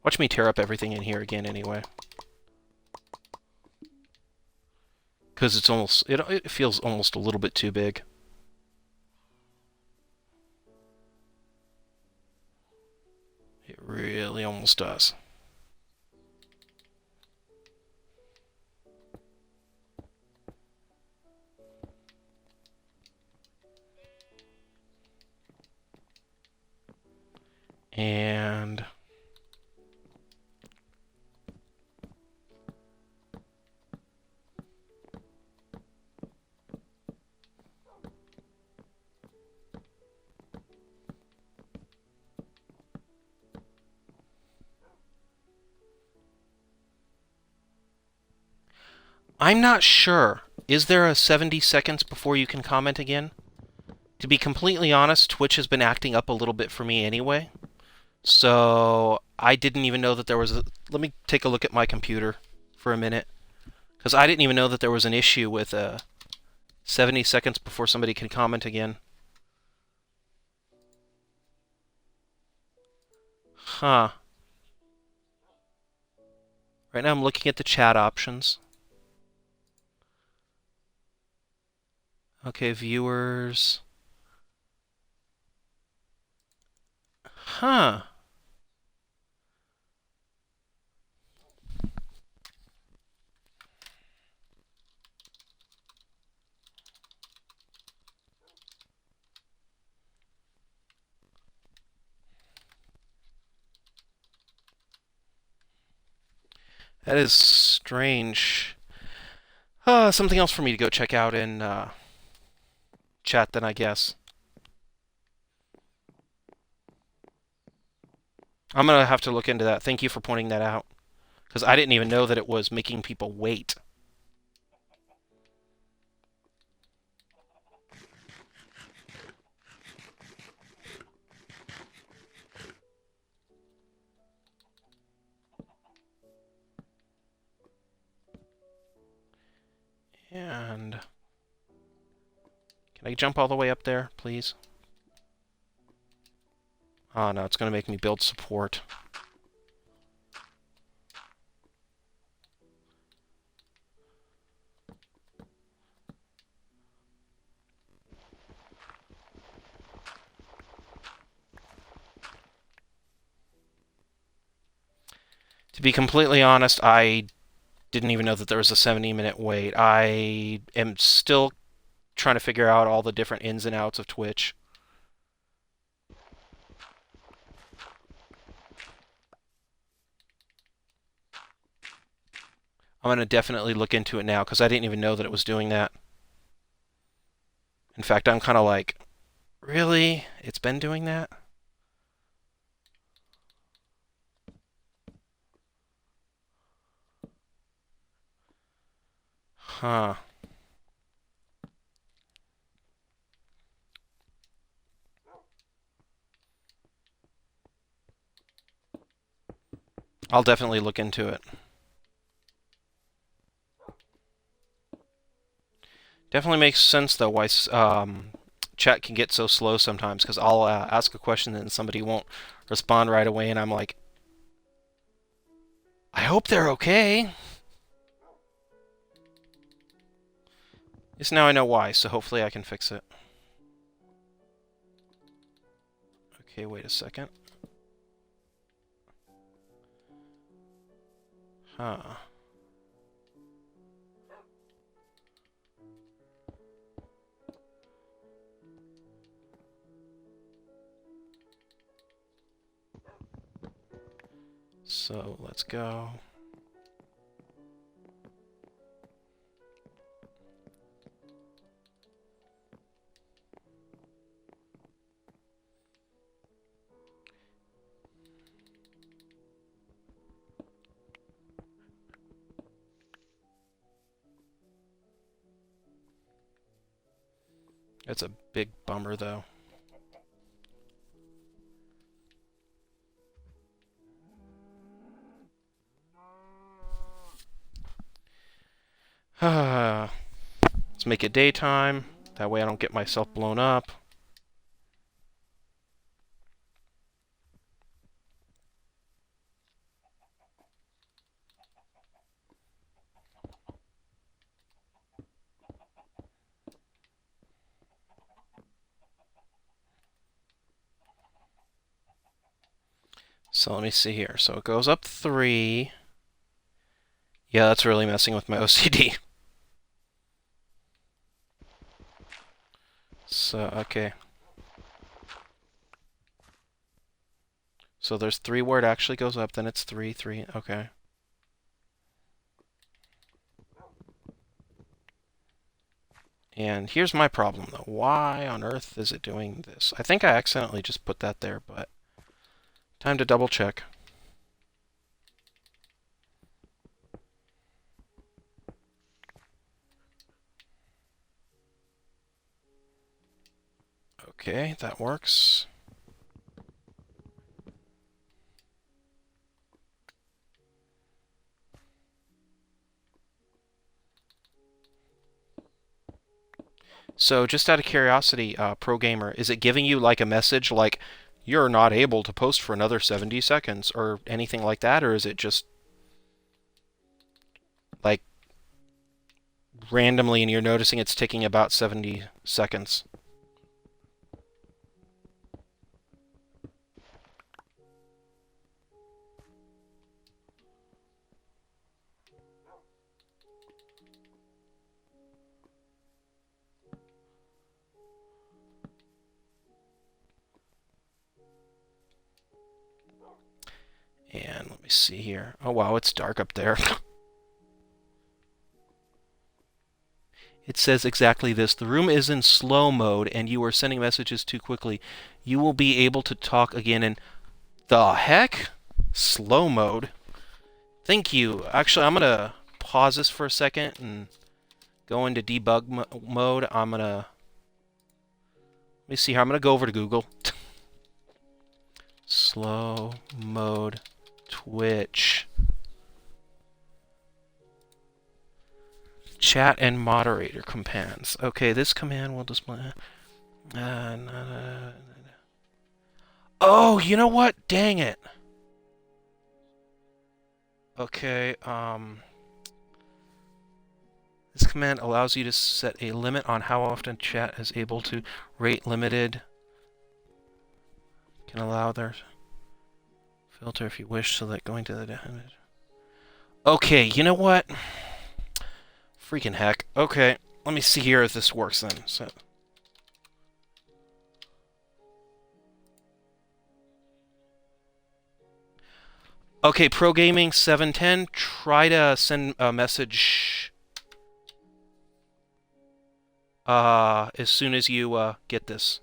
[SPEAKER 1] Watch me tear up everything in here again anyway. Because it's almost, it feels almost a little bit too big. It really almost does. And I'm not sure. Is there a 70 seconds before you can comment again? To be completely honest, Twitch has been acting up a little bit for me anyway. So I didn't even know that there was a... Let me take a look at my computer for a minute. Because I didn't even know that there was an issue with 70 seconds before somebody can comment again. Huh. Right now I'm looking at the chat options. Okay, viewers. Huh. That is strange. Something else for me to go check out in chat then, I guess. I'm going to have to look into that. Thank you for pointing that out. Because I didn't even know that it was making people wait. And... Can I jump all the way up there, please? Oh, no, it's going to make me build support. To be completely honest, I didn't even know that there was a 70-minute wait. I am still trying to figure out all the different ins and outs of Twitch. I'm going to definitely look into it now, because I didn't even know that it was doing that. In fact, I'm kind of like, really? It's been doing that? Huh. I'll definitely look into it. Definitely makes sense, though, why chat can get so slow sometimes, because I'll ask a question and somebody won't respond right away, and I'm like, I hope they're okay. Just now I know why, so hopefully I can fix it. Okay, wait a second. Huh. So let's go. It's a big bummer, though. Let's make it daytime. That way I don't get myself blown up. So let me see here. So it goes up 3. Yeah, that's really messing with my OCD. So, okay. So there's 3 where it actually goes up, then it's 3, 3. Okay. And here's my problem, though. Why on earth is it doing this? I think I accidentally just put that there, but time to double check. Okay, that works. So just out of curiosity, Pro Gamer, is it giving you like a message like you're not able to post for another 70 seconds or anything like that, or is it just like randomly and you're noticing it's ticking about 70 seconds? And let me see here. Oh wow, it's dark up there. It says exactly this. The room is in slow mode and you are sending messages too quickly. You will be able to talk again in the heck? Slow mode? Thank you. Actually, I'm going to pause this for a second and go into debug mode. Let me see here. I'm going to go over to Google. Slow mode Twitch. Chat and moderator commands. Okay, this command will display. Oh, you know what? Dang it. Okay, this command allows you to set a limit on how often chat is able to rate limited. Can allow their filter if you wish, so that going to the... Okay, you know what? Freaking heck. Okay, let me see here if this works then. So... Okay, Pro Gaming 710, try to send a message as soon as you get this.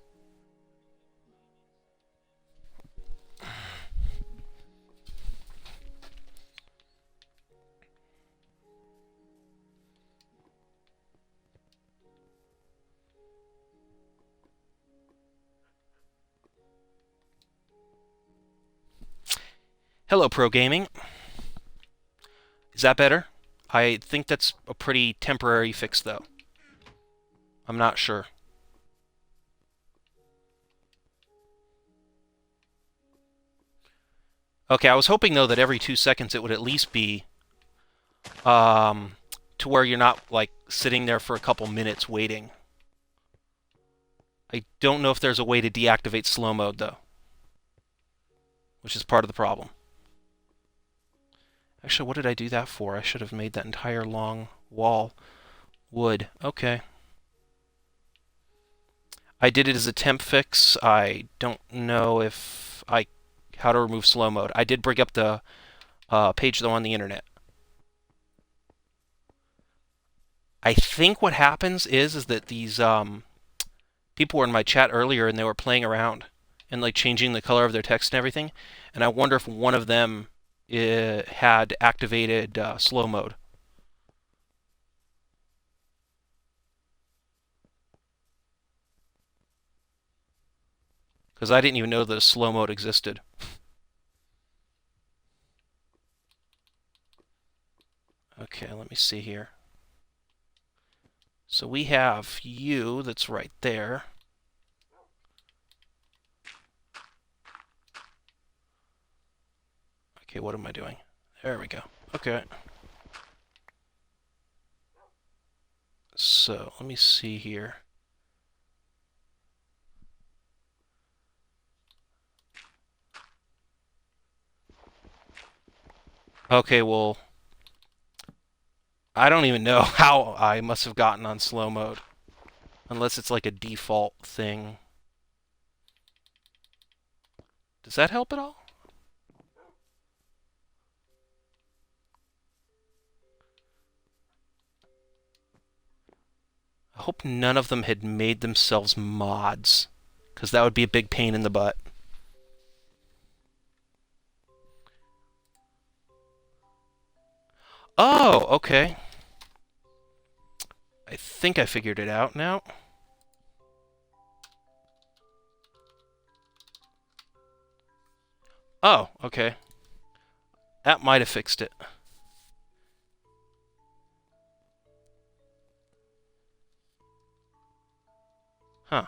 [SPEAKER 1] Hello, Pro Gaming. Is that better? I think that's a pretty temporary fix, though. I'm not sure. Okay, I was hoping, though, that every 2 seconds it would at least be to where you're not, like, sitting there for a couple minutes waiting. I don't know if there's a way to deactivate slow mode, though, which is part of the problem. Actually, what did I do that for? I should have made that entire long wall wood. Okay. I did it as a temp fix. I don't know if I how to remove slow mode. I did bring up the page though on the internet. I think what happens is that these people were in my chat earlier and they were playing around and like changing the color of their text and everything. And I wonder if one of them had activated slow mode. Because I didn't even know that a slow mode existed. Okay, let me see here. So we have you that's right there. Okay, what am I doing? There we go. Okay. So let me see here. Okay, well, I don't even know how I must have gotten on slow mode. Unless it's like a default thing. Does that help at all? I hope none of them had made themselves mods, because that would be a big pain in the butt. Oh, okay. I think I figured it out now. Oh, okay. That might have fixed it. Huh.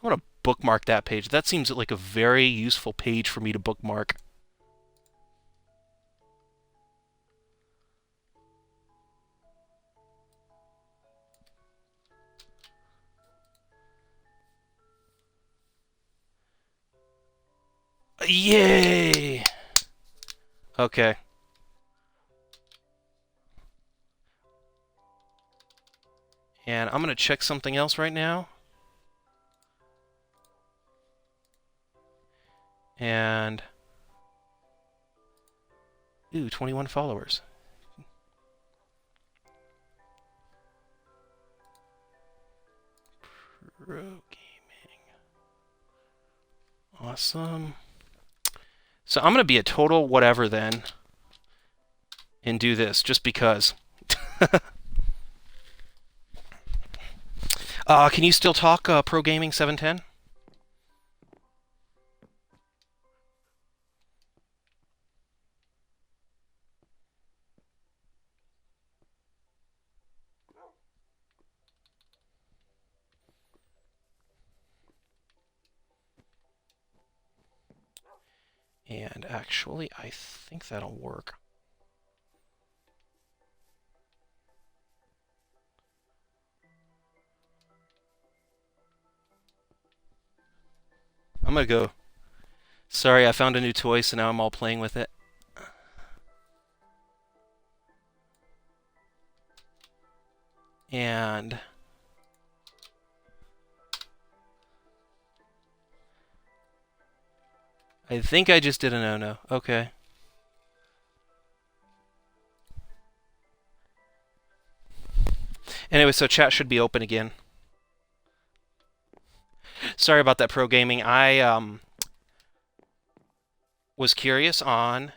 [SPEAKER 1] I want to bookmark that page. That seems like a very useful page for me to bookmark. Yay! Okay. And I'm going to check something else right now. And... Ooh, 21 followers. Pro Gaming. Awesome. So I'm going to be a total whatever then. And do this, just because. Can you still talk, Pro Gaming 710? And actually, I think that'll work. I'm gonna go. Sorry, I found a new toy, so now I'm all playing with it. And... I think I just did a no-no. Okay. Anyway, so chat should be open again. Sorry about that, Pro Gaming. I was curious on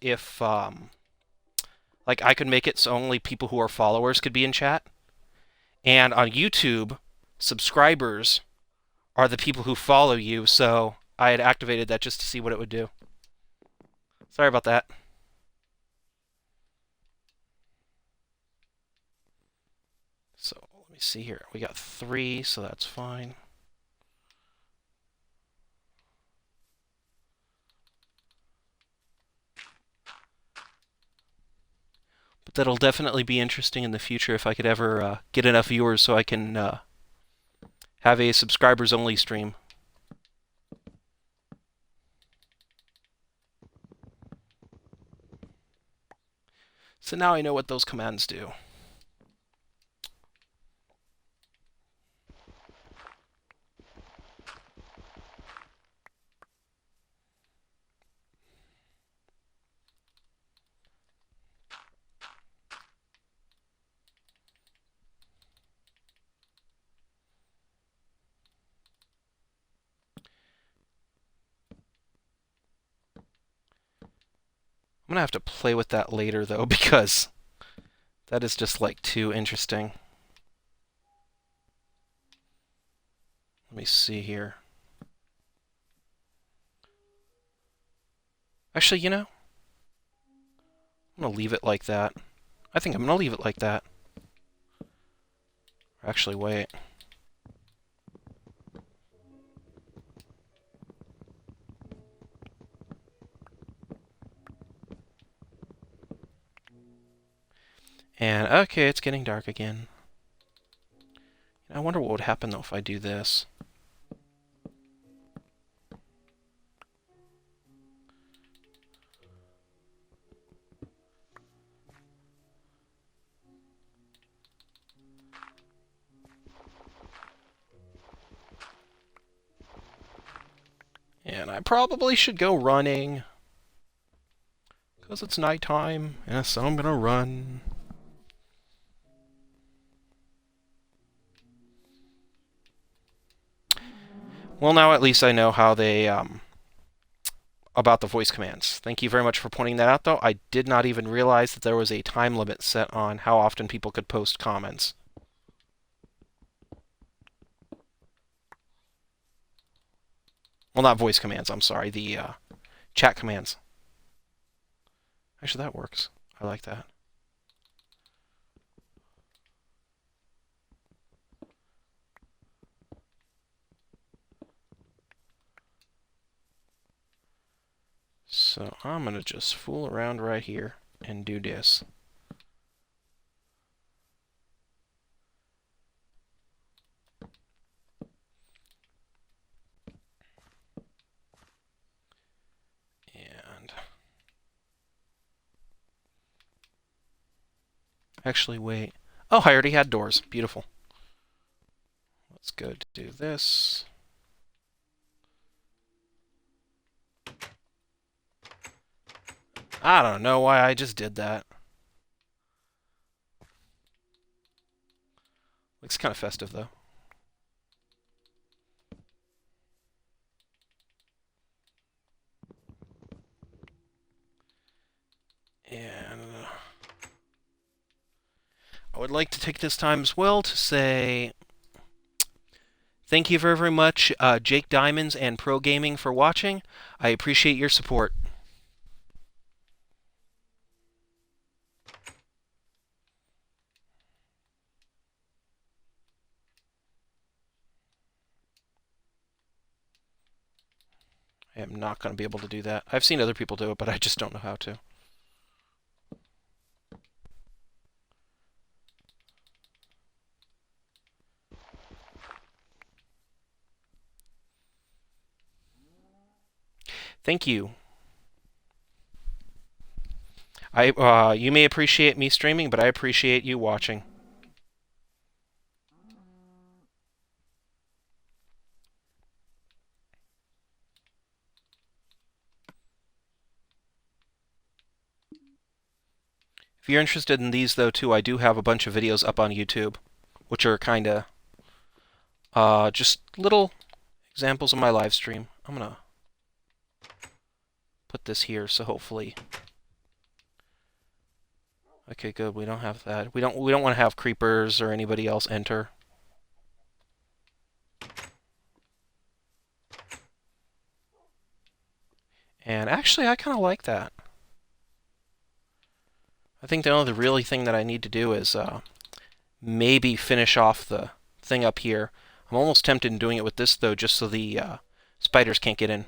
[SPEAKER 1] if like I could make it so only people who are followers could be in chat. And on YouTube, subscribers are the people who follow you, so I had activated that just to see what it would do. Sorry about that. So let me see here. We got 3, so that's fine. But that'll definitely be interesting in the future if I could ever get enough viewers so I can have a subscribers only stream. So now I know what those commands do. I'm gonna have to play with that later though, because that is just like too interesting. Let me see here. Actually, you know, I'm gonna leave it like that. I think I'm gonna leave it like that. Actually, wait. And okay, it's getting dark again. I wonder what would happen though if I do this. And I probably should go running. Because it's nighttime, and so I'm gonna run. Well, now at least I know how they, about the voice commands. Thank you very much for pointing that out, though. I did not even realize that there was a time limit set on how often people could post comments. Well, not voice commands, I'm sorry, the chat commands. Actually, that works. I like that. So I'm going to just fool around right here and do this. And actually, wait. Oh, I already had doors. Beautiful. Let's go to do this. I don't know why I just did that. Looks kind of festive, though. And I would like to take this time as well to say thank you very, very much, Jake Diamonds and Pro Gaming, for watching. I appreciate your support. I am not going to be able to do that. I've seen other people do it, but I just don't know how to. Thank you. You may appreciate me streaming, but I appreciate you watching. If you're interested in these, though, too, I do have a bunch of videos up on YouTube, which are kind of just little examples of my live stream. I'm gonna put this here, so hopefully. Okay, good. We don't have that. We don't want to have creepers or anybody else enter. And actually, I kind of like that. I think the only really thing that I need to do is maybe finish off the thing up here. I'm almost tempted in doing it with this, though, just so the spiders can't get in.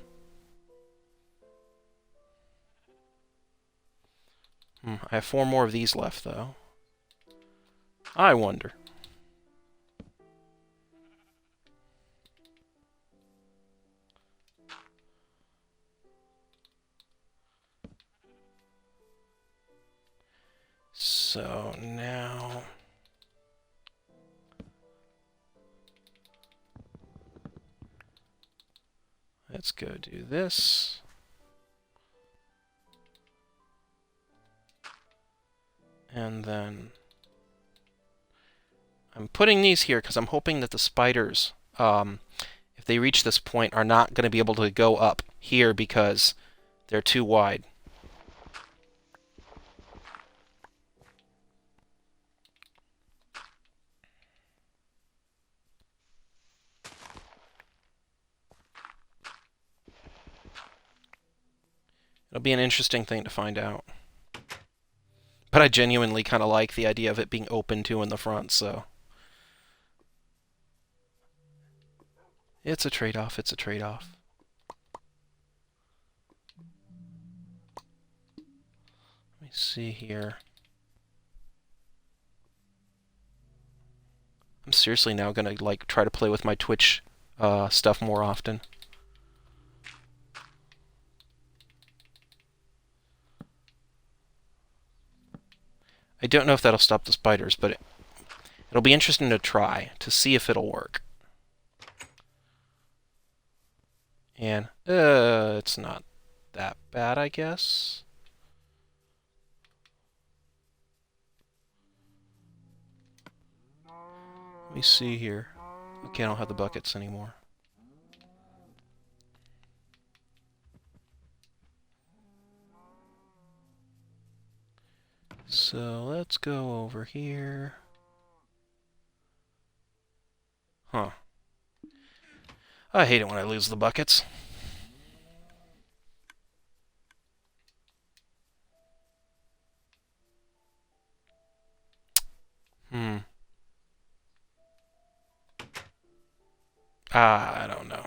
[SPEAKER 1] I have 4 more of these left, though. I wonder. So now let's go do this. And then I'm putting these here because I'm hoping that the spiders, if they reach this point, are not going to be able to go up here because they're too wide. It'll be an interesting thing to find out. But I genuinely kind of like the idea of it being open too in the front, so. It's a trade-off, it's a trade-off. Let me see here. I'm seriously now gonna like try to play with my Twitch stuff more often. I don't know if that'll stop the spiders, but it'll be interesting to try to see if it'll work. And it's not that bad, I guess. Let me see here. Okay, I don't have the buckets anymore. So let's go over here. Huh. I hate it when I lose the buckets. I don't know.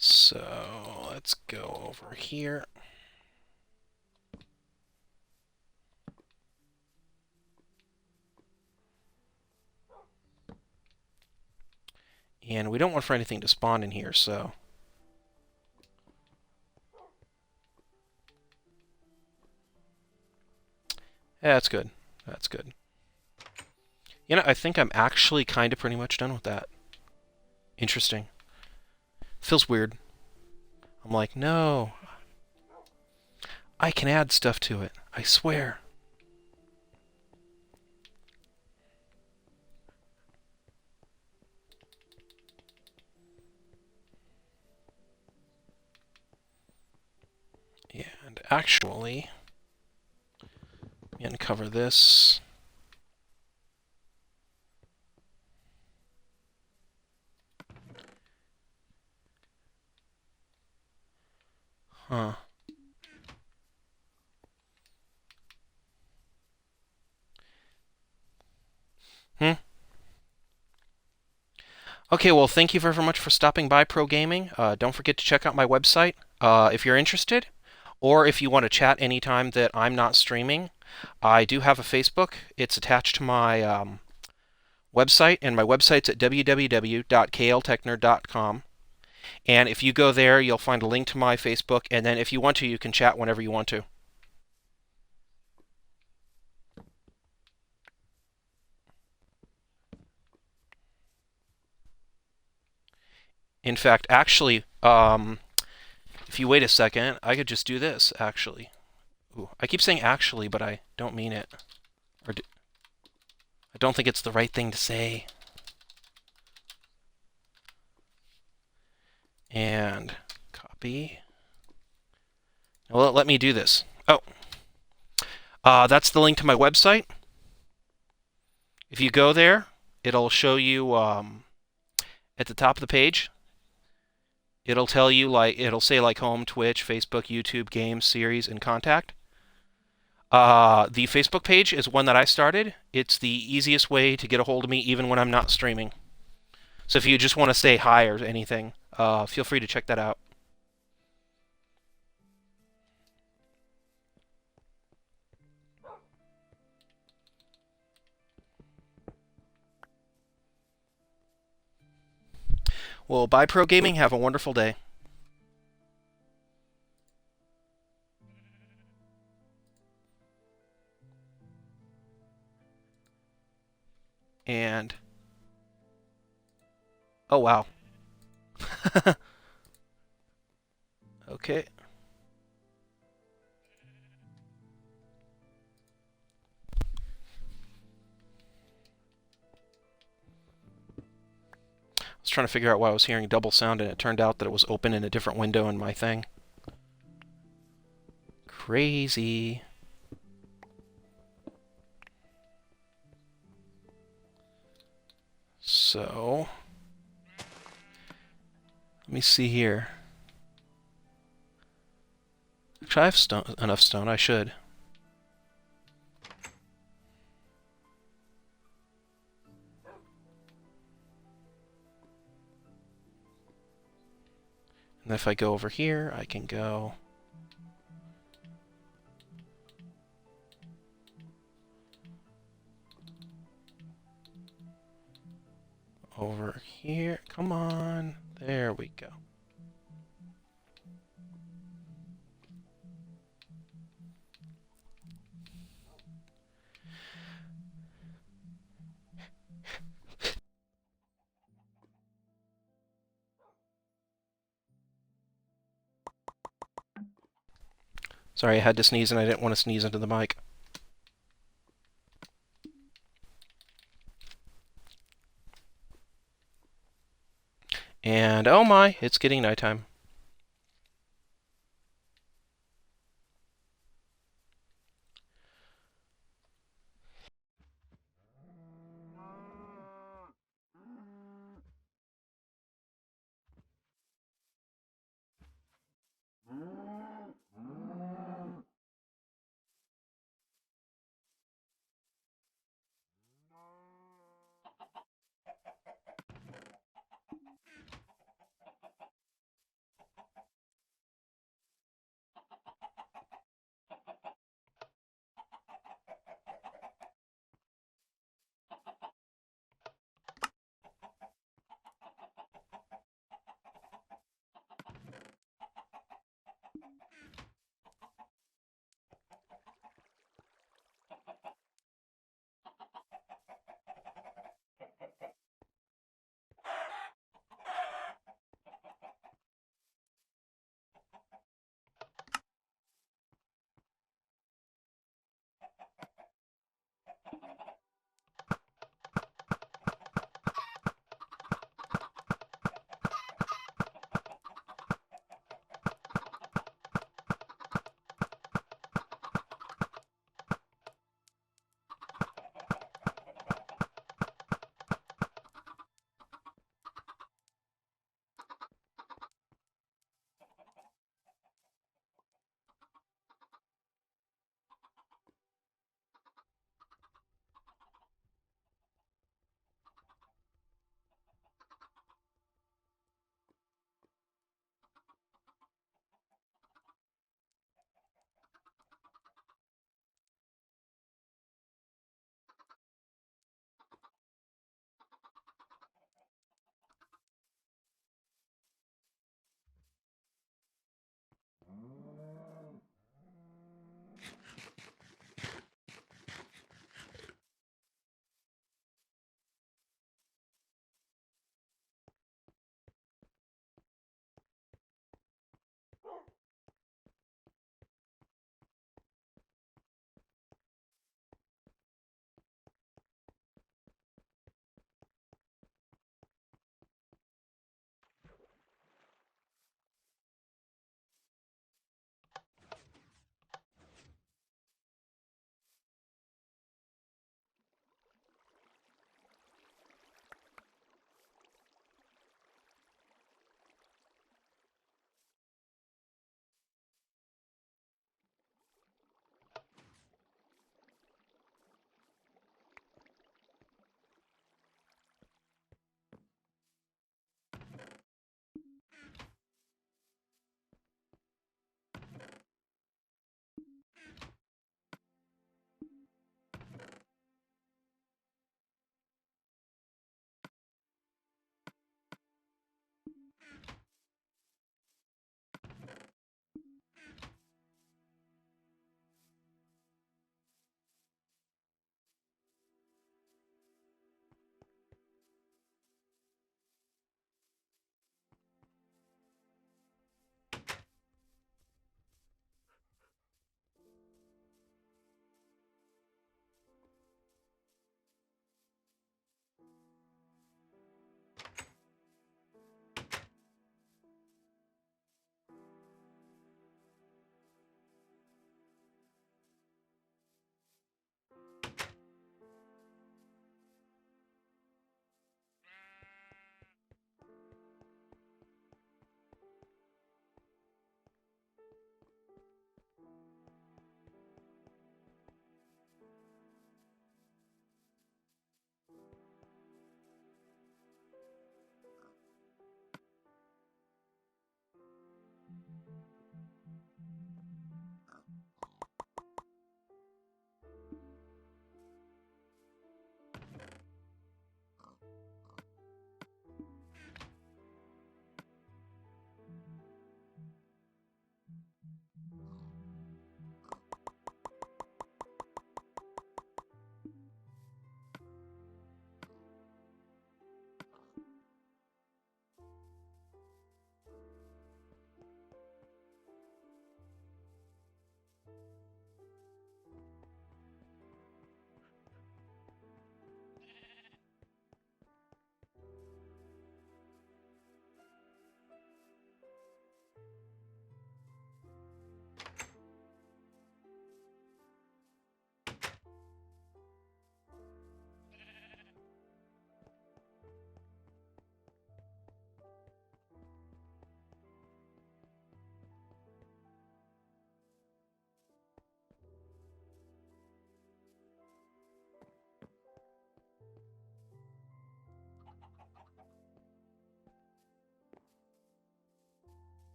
[SPEAKER 1] So let's go over here. And we don't want for anything to spawn in here, so. Yeah, that's good. That's good. You know, I think I'm actually kind of pretty much done with that. Interesting. Feels weird. I'm like, no. I can add stuff to it. I swear. And actually, let me uncover this. Huh. Okay, well, thank you very much for stopping by Pro Gaming. Don't forget to check out my website if you're interested, or if you want to chat anytime that I'm not streaming. I do have a Facebook. It's attached to my website, and my website's at www.kltechner.com. And if you go there, you'll find a link to my Facebook, and then if you want to, you can chat whenever you want to. In fact, actually, if you wait a second, I could just do this, actually. Ooh, I keep saying actually, but I don't mean it. I don't think it's the right thing to say. And copy. Well, let me do this. Oh. That's the link to my website. If you go there, it'll show you at the top of the page. It'll tell you, like, it'll say like home, Twitch, Facebook, YouTube, games, series, and contact. The Facebook page is one that I started. It's the easiest way to get a hold of me, even when I'm not streaming. So if you just want to say hi or anything, feel free to check that out. Well, bye, Pro Gaming. Have a wonderful day. And oh wow. Okay. I was trying to figure out why I was hearing double sound, and it turned out that it was open in a different window in my thing. Crazy. So, let me see here. Actually, I have enough stone. I should. And if I go over here, I can go over here. Come on. There we go. Sorry, I had to sneeze and I didn't want to sneeze into the mic. And oh my, it's getting nighttime.